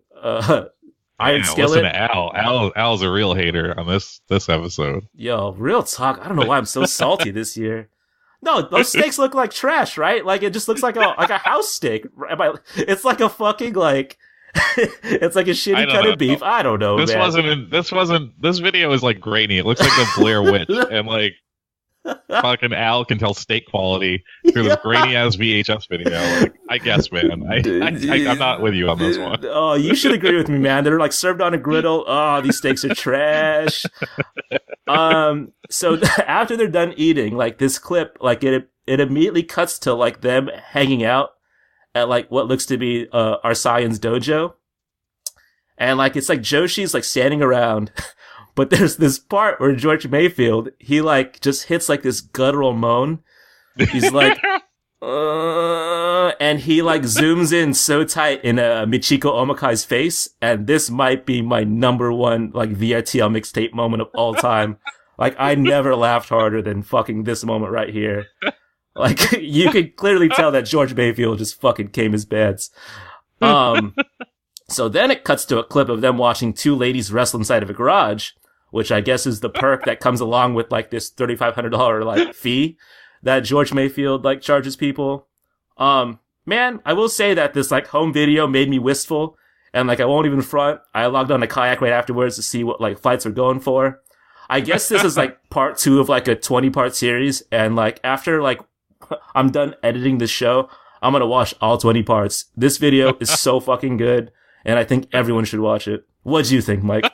iron skillet. Listen to Al. Al's a real hater on this episode. Yo, real talk. I don't know why I'm so salty this year. No, those steaks look like trash, right? Like it just looks like a house steak. It's like a fucking like it's like a shitty cut of beef. I don't know. This video is like grainy. It looks like the Blair Witch, and like fucking Al can tell steak quality through this grainy ass VHS video. Like, I guess, man. I'm not with you on this one. Oh, you should agree with me, man. They're like served on a griddle. Oh, these steaks are trash. So after they're done eating, like this clip, like it immediately cuts to like them hanging out at like what looks to be Arsayon's dojo, and like it's like Joshi's like standing around. But there's this part where George Mayfield, he like just hits like this guttural moan. He's like, and he like zooms in so tight in Michiko Omokai's face. And this might be my number one like VRTL mixtape moment of all time. Like I never laughed harder than fucking this moment right here. Like you could clearly tell that George Mayfield just fucking came his beds. So then it cuts to a clip of them watching two ladies wrestle inside of a garage, which I guess is the perk that comes along with like this $3,500 like fee that George Mayfield like charges people. Man, I will say that this like home video made me wistful, and like I won't even front. I logged on a Kayak right afterwards to see what like fights are going for. I guess this is like part 2 of like a 20-part series, and like after like I'm done editing this show, I'm gonna watch all 20 parts. This video is so fucking good, and I think everyone should watch it. What do you think, Mike?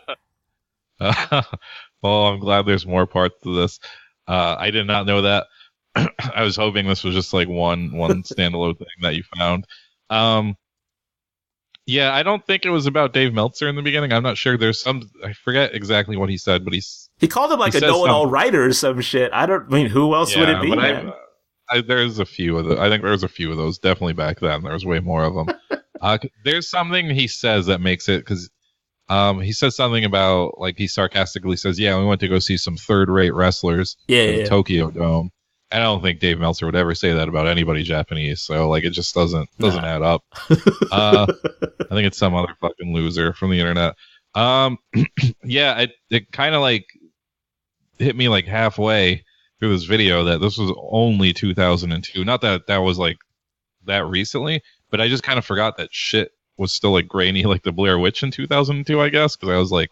Well, I'm glad there's more parts to this. I did not know that. I was hoping this was just like one standalone thing that you found. Yeah, I don't think it was about Dave Meltzer in the beginning. I'm not sure. I forget exactly what he said, but he called him like a know-it-all writer or some shit. Who else would it be? Man? There's a few of I think there's a few of those definitely back then. There was way more of them. There's something he says that makes it, because he says something about, like, he sarcastically says, yeah, we went to go see some third-rate wrestlers in the Tokyo Dome. I don't think Dave Meltzer would ever say that about anybody Japanese, so like it just doesn't add up. I think it's some other fucking loser from the internet. Yeah, it kind of like hit me like halfway through this video that this was only 2002. Not that was like that recently, but I just kind of forgot that shit was still like grainy like the Blair Witch in 2002, I guess, because I was like,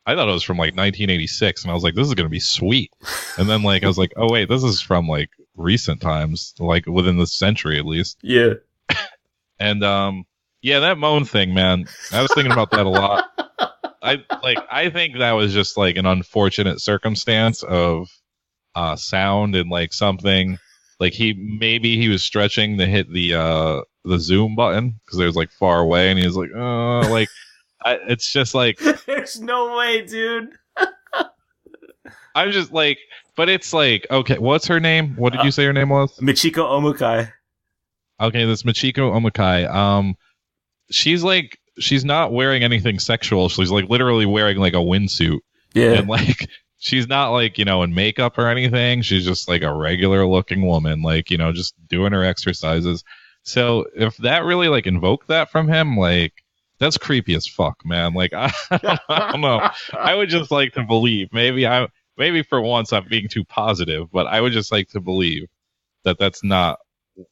I thought it was from like 1986, and I was like, this is going to be sweet. And then like I was like, oh wait, this is from like recent times, like within this century at least. Yeah. And yeah, that moan thing, man, I was thinking about that a lot. I think that was just like an unfortunate circumstance of sound, and like something like he was stretching to hit the zoom button because there's like far away, and he was like, like. It's just like there's no way, dude. I'm just like, but it's like, okay, what's her name? What did you say her name was? Michiko Omukai. Okay, this Michiko Omukai. She's not wearing anything sexual. She's like literally wearing like a windsuit. Yeah. And like she's not like, in makeup or anything. She's just like a regular looking woman, like, just doing her exercises. So if that really like invoked that from him, like, that's creepy as fuck, man. Like, I don't know. I would just like to believe. Maybe for once I'm being too positive, but I would just like to believe that that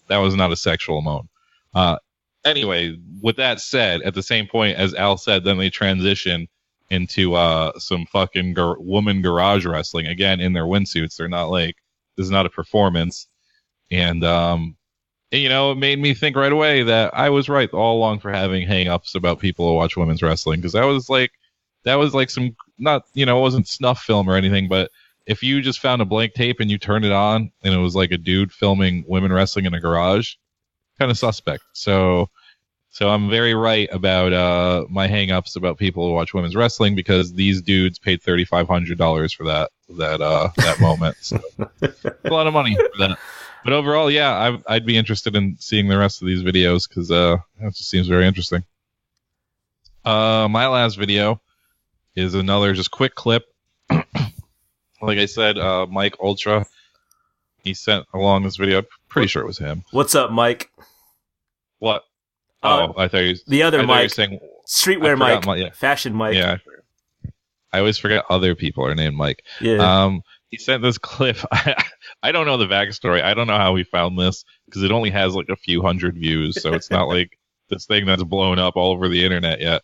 was not a sexual moan. Anyway, with that said, at the same point as Al said, then they transition into some fucking woman garage wrestling again in their windsuits. They're not like, this is not a performance, and it made me think right away that I was right all along for having hang-ups about people who watch women's wrestling, because that was like some, not, it wasn't snuff film or anything, but if you just found a blank tape and you turned it on and it was like a dude filming women wrestling in a garage, kind of suspect. So I'm very right about my hang-ups about people who watch women's wrestling, because these dudes paid $3,500 for that moment. So a lot of money for that. But overall, yeah, I'd be interested in seeing the rest of these videos, because that just seems very interesting. My last video is another just quick clip. Like I said, Mike Ultra, he sent along this video. I'm pretty sure it was him. What's up, Mike? What? Oh, I thought you the other Mike, saying, streetwear Mike, fashion Mike. Yeah, I always forget other people are named Mike. Yeah. He sent this clip. I don't know the backstory. I don't know how he found this, because it only has like a few hundred views, so it's not like this thing that's blown up all over the internet yet.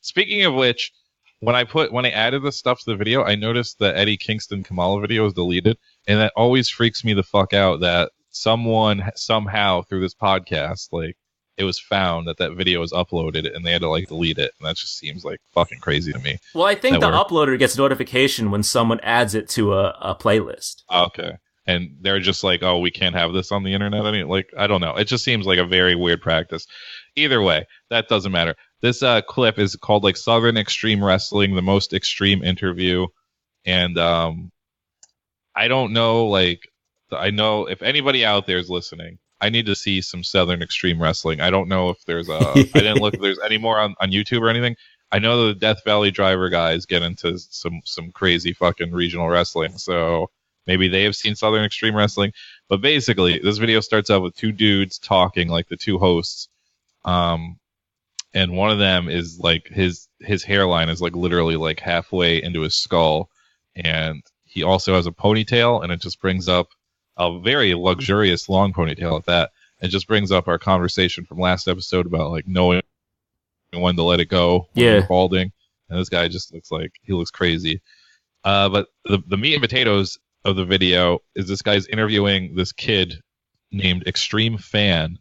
Speaking of which, when I added this stuff to the video, I noticed the Eddie Kingston Kamala video was deleted, and that always freaks me the fuck out that someone somehow through this podcast, like, it was found that video was uploaded and they had to like delete it, and that just seems like fucking crazy to me. Well, I think the uploader gets notification when someone adds it to a playlist. Okay. And they're just like, oh, we can't have this on the internet. I mean, like, I don't know. It just seems like a very weird practice. Either way, that doesn't matter. This clip is called like Southern Extreme Wrestling, the most extreme interview. And I don't know, like, I know if anybody out there is listening, I need to see some Southern Extreme Wrestling. I don't know if there's I didn't look if there's any more on YouTube or anything. I know the Death Valley Driver guys get into some crazy fucking regional wrestling, so maybe they have seen Southern Extreme Wrestling. But basically, this video starts out with two dudes talking, like the two hosts. And one of them is like his hairline is like literally like halfway into his skull, and he also has a ponytail, and it just brings up a very luxurious long ponytail at that. It just brings up our conversation from last episode about like knowing when to let it go when you're balding. And this guy just looks crazy. But the meat and potatoes of the video is this guy's interviewing this kid named Extreme Fan.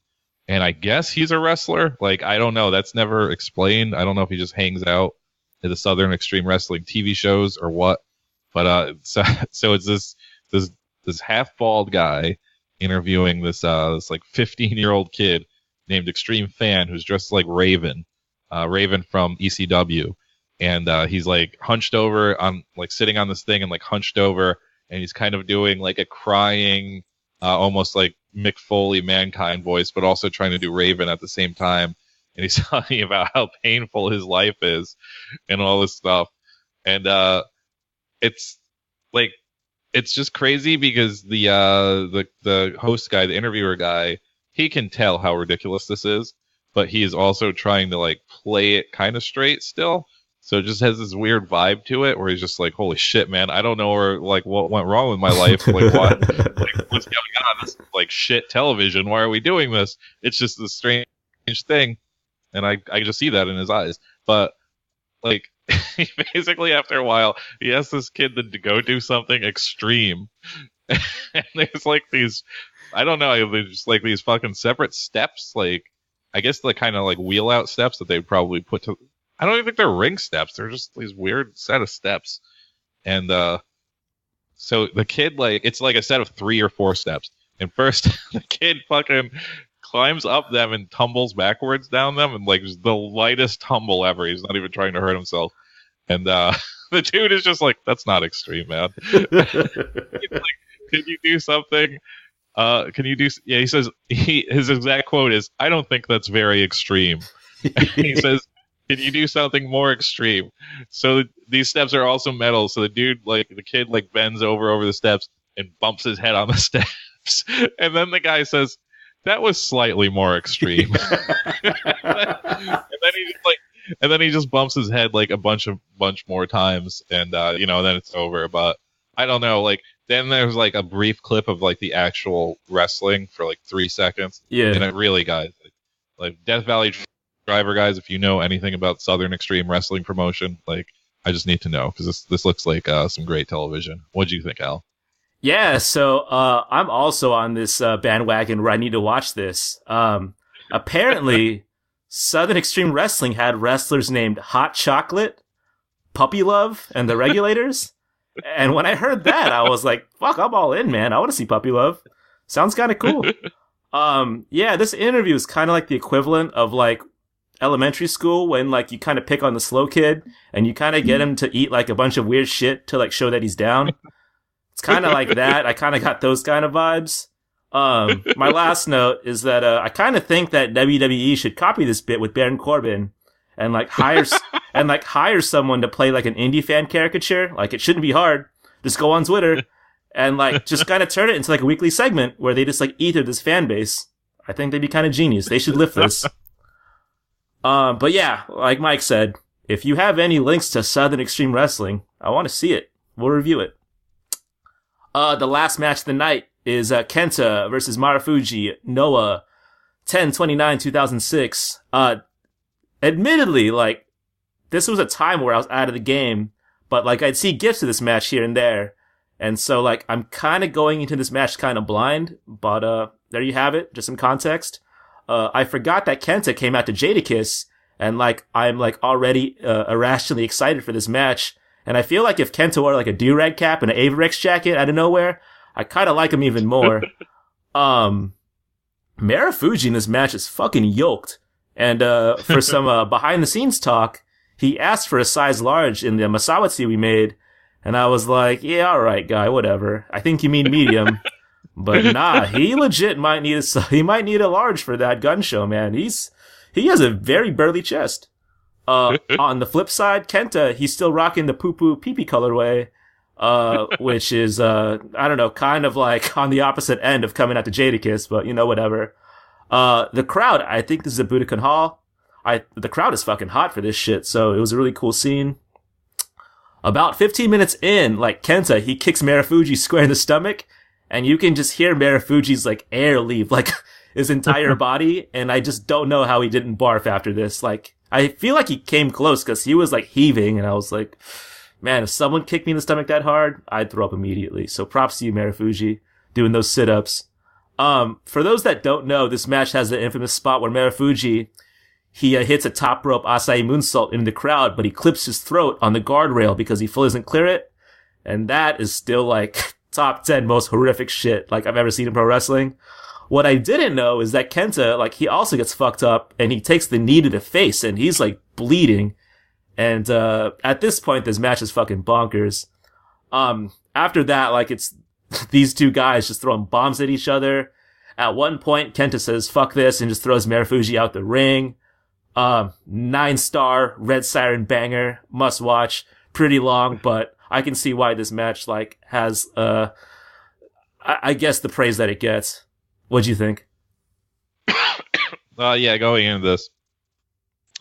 And I guess he's a wrestler. Like, I don't know. That's never explained. I don't know if he just hangs out at the Southern Extreme Wrestling TV shows or what. But so it's this half bald guy interviewing this like 15-year-old kid named Extreme Fan, who's dressed like Raven from ECW, and he's like hunched over on like sitting on this thing and like hunched over, and he's kind of doing like a crying, almost like Mick Foley Mankind voice, but also trying to do Raven at the same time. And he's talking about how painful his life is and all this stuff, and it's like. It's just crazy because the host guy, the interviewer guy, he can tell how ridiculous this is, but he is also trying to like play it kind of straight still. So it just has this weird vibe to it where he's just like, holy shit, man, I don't know where like what went wrong with my life. Like what? Like what's going on? This like shit television. Why are we doing this? It's just this strange thing, and I just see that in his eyes. But like. He basically, after a while, he asks this kid to go do something extreme. And there's like these, I don't know, there's just like these fucking separate steps. Like, I guess the kind of like wheel out steps that they'd probably put to, I don't even think they're ring steps. They're just these weird set of steps. And so the kid, like, it's like a set of 3 or 4 steps. And first, the kid fucking climbs up them and tumbles backwards down them, and like the lightest tumble ever. He's not even trying to hurt himself. And the dude is just like, that's not extreme, man. He's like, can you do something? Can you do? Yeah, he says his exact quote is, "I don't think that's very extreme." He says, "Can you do something more extreme?" So these steps are also metal. So the dude, like the kid, like bends over the steps and bumps his head on the steps, and then the guy says, "That was slightly more extreme." and then he just bumps his head like a bunch more times, and then it's over. But I don't know, like then there's like a brief clip of like the actual wrestling for like 3 seconds. Yeah. And it really, guys, like Death Valley Driver guys, if you know anything about Southern Extreme Wrestling promotion, like I just need to know, because this looks like some great television. What'd you think, Al? Yeah, so I'm also on this bandwagon where I need to watch this. Apparently, Southern Extreme Wrestling had wrestlers named Hot Chocolate, Puppy Love, and the Regulators. And when I heard that, I was like, fuck, I'm all in, man. I want to see Puppy Love. Sounds kind of cool. Yeah, this interview is kind of like the equivalent of like elementary school when like you kind of pick on the slow kid and you kind of get him to eat like a bunch of weird shit to like show that he's down. It's kind of like that. I kind of got those kind of vibes. My last note is that I kind of think that WWE should copy this bit with Baron Corbin and like hire someone to play like an indie fan caricature. Like it shouldn't be hard. Just go on Twitter and like just kind of turn it into like a weekly segment where they just like ether this fan base. I think they'd be kind of genius. They should lift this. But yeah, like Mike said, if you have any links to Southern Extreme Wrestling, I want to see it. We'll review it. The last match of the night is Kenta versus Marufuji, Noah, 10/29/2006. Admittedly, like, this was a time where I was out of the game, but like I'd see gifs of this match here and there. And so like I'm kind of going into this match kind of blind, but there you have it, just some context. I forgot that Kenta came out to Jadakiss, and like I'm like already irrationally excited for this match. And I feel like if Kenta wore like a do-rag cap and an Averex jacket out of nowhere, I kind of like him even more. Marufuji in this match is fucking yoked. And for some behind-the-scenes talk, he asked for a size large in the Masawatsu we made, and I was like, yeah, all right, guy, whatever. I think you mean medium. But nah, he legit might need a large for that gun show, man. He has a very burly chest. On the flip side, Kenta, he's still rocking the poo-poo pee-pee colorway, which is, I don't know, kind of like on the opposite end of coming out to Jadakiss, but you know, whatever. The crowd, I think this is a Budokan Hall. The crowd is fucking hot for this shit, so it was a really cool scene. About 15 minutes in, like Kenta, he kicks Marufuji square in the stomach, and you can just hear Marufuji's like air leave like his entire body, and I just don't know how he didn't barf after this. Like, I feel like he came close because he was like heaving, and I was like, man, if someone kicked me in the stomach that hard, I'd throw up immediately. So props to you, Marufuji, doing those sit-ups. For those that don't know, this match has the infamous spot where Marufuji, he hits a top rope Asai moonsault in the crowd, but he clips his throat on the guardrail because he fully doesn't clear it. And that is still like top 10 most horrific shit like I've ever seen in pro wrestling. What I didn't know is that Kenta, like, he also gets fucked up and he takes the knee to the face and he's like bleeding. And at this point, this match is fucking bonkers. After that, like, it's these two guys just throwing bombs at each other. At one point, Kenta says, fuck this, and just throws Marufuji out the ring. 9-star Red Siren banger, must watch. Pretty long, but I can see why this match, like, has, I guess the praise that it gets. What'd you think? Yeah, going into this,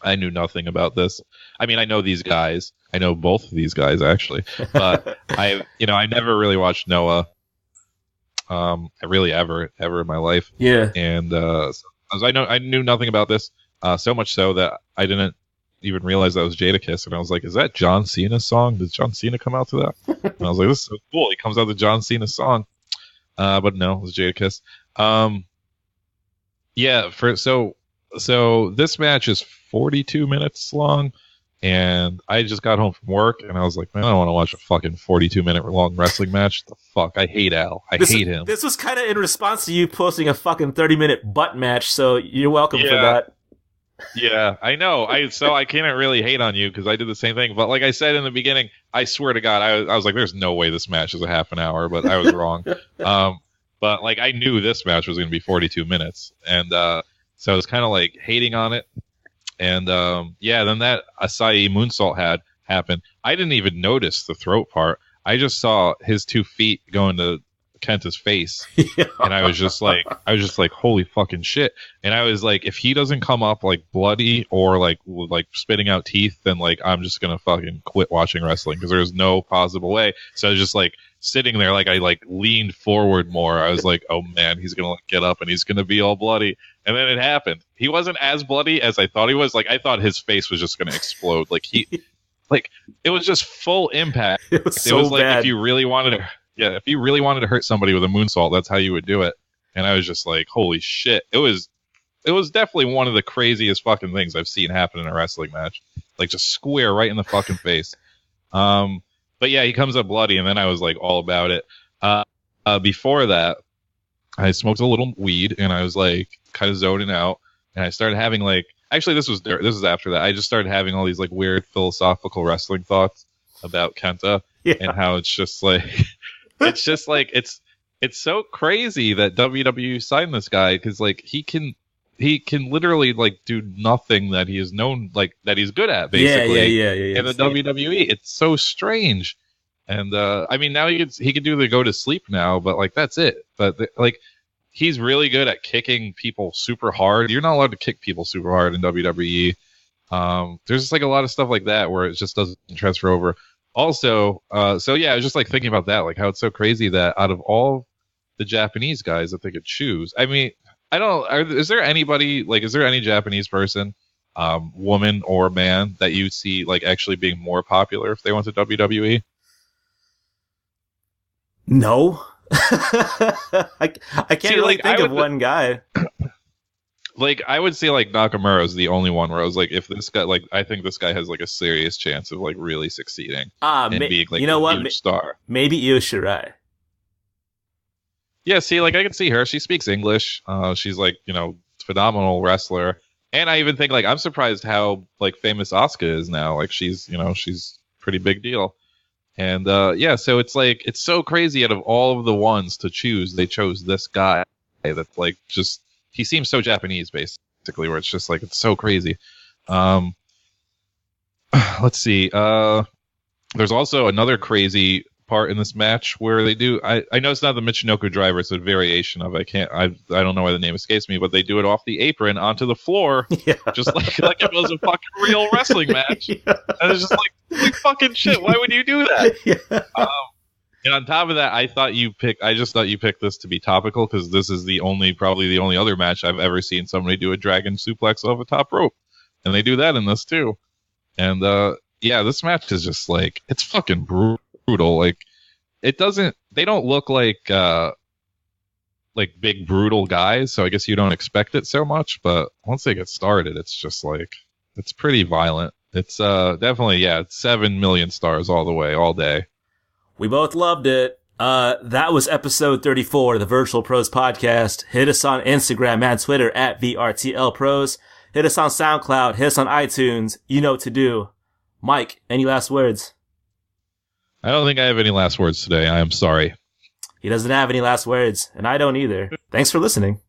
I knew nothing about this. I mean, I know these guys. I know both of these guys, actually. But I never really watched Noah. Really ever in my life. Yeah. And so I knew nothing about this. So much so that I didn't even realize that was Jadakiss, and I was like, "Is that John Cena's song? Did John Cena come out to that?" And I was like, "This is so cool." He comes out to John Cena's song, but no, it was Jadakiss. Yeah. So this match is 42 minutes long, and I just got home from work, and I was like, man, I don't want to watch a fucking 42-minute long wrestling match. The fuck, I hate Al. I hate him. This was kind of in response to you posting a fucking 30-minute butt match, so you're welcome for that. Yeah, I know. I can't really hate on you because I did the same thing. But like I said in the beginning, I swear to God, I was like, there's no way this match is a half an hour, but I was wrong. But like I knew this match was going to be 42 minutes, and so I was kind of like hating on it. And then that Asai moonsault happened. I didn't even notice the throat part. I just saw his 2 feet going to Kenta's face, and I was just like, holy fucking shit. And I was like, if he doesn't come up like bloody or like spitting out teeth, then like I'm just gonna fucking quit watching wrestling because there's no possible way. So I was just like sitting there, like I like leaned forward more. I was like, oh man, he's gonna like, get up and he's gonna be all bloody. And then it happened. He wasn't as bloody as I thought he was. Like I thought his face was just gonna explode. Like like it was just full impact. It was so like bad. if you really wanted to hurt somebody with a moonsault, that's how you would do it. And I was just like, holy shit. It was definitely one of the craziest fucking things I've seen happen in a wrestling match. Like just square right in the fucking face. But yeah, he comes up bloody, and then I was like all about it. Before that, I smoked a little weed, and I was like kind of zoning out, and I started having like, actually this was after that. I just started having all these like weird philosophical wrestling thoughts about Kenta, and how it's just like, it's so crazy that WWE signed this guy, because like he can literally like do nothing that he is known, like that he's good at, basically. In the WWE, it's so strange. And I mean, now he can do the go to sleep now, but like that's it. But like he's really good at kicking people super hard. You're not allowed to kick people super hard in WWE. There's just like a lot of stuff like that where it just doesn't transfer over. Also, so yeah, I was just like thinking about that, like how it's so crazy that out of all the Japanese guys that they could choose, I mean, is there any Japanese person, woman or man, that you see like actually being more popular if they went to WWE? No. I can't really think of one guy. Like, I would say like Nakamura is the only one where I was like, if this guy, like, I think this guy has like a serious chance of like really succeeding and being like a huge star. Maybe Io Shirai. Yeah, see, like I can see her. She speaks English. She's like, phenomenal wrestler. And I even think like I'm surprised how like famous Asuka is now. Like she's pretty big deal. And yeah, so it's like it's so crazy. Out of all of the ones to choose, they chose this guy that's like just he seems so Japanese, basically, where it's just like it's so crazy. Let's see. There's also another crazy part in this match where they do. I know it's not the Michinoku driver; it's a variation of. I don't know why the name escapes me, but they do it off the apron onto the floor, just like it was a fucking real wrestling match. And it's just like, holy fucking shit! Why would you do that? And on top of that, I just thought you picked this to be topical because this is probably the only other match I've ever seen somebody do a dragon suplex off a top rope, and they do that in this too. And yeah, this match is just like it's fucking brutal. Like they don't look like big brutal guys, so I guess you don't expect it so much. But once they get started, it's just like it's pretty violent. It's definitely it's 7 million stars all the way, all day. We both loved it. That was episode 34 of the Virtual Pros podcast. Hit us on Instagram and Twitter at VRTLPros. Hit us on SoundCloud. Hit us on iTunes. You know what to do. Mike, any last words? I don't think I have any last words today. I am sorry. He doesn't have any last words, and I don't either. Thanks for listening.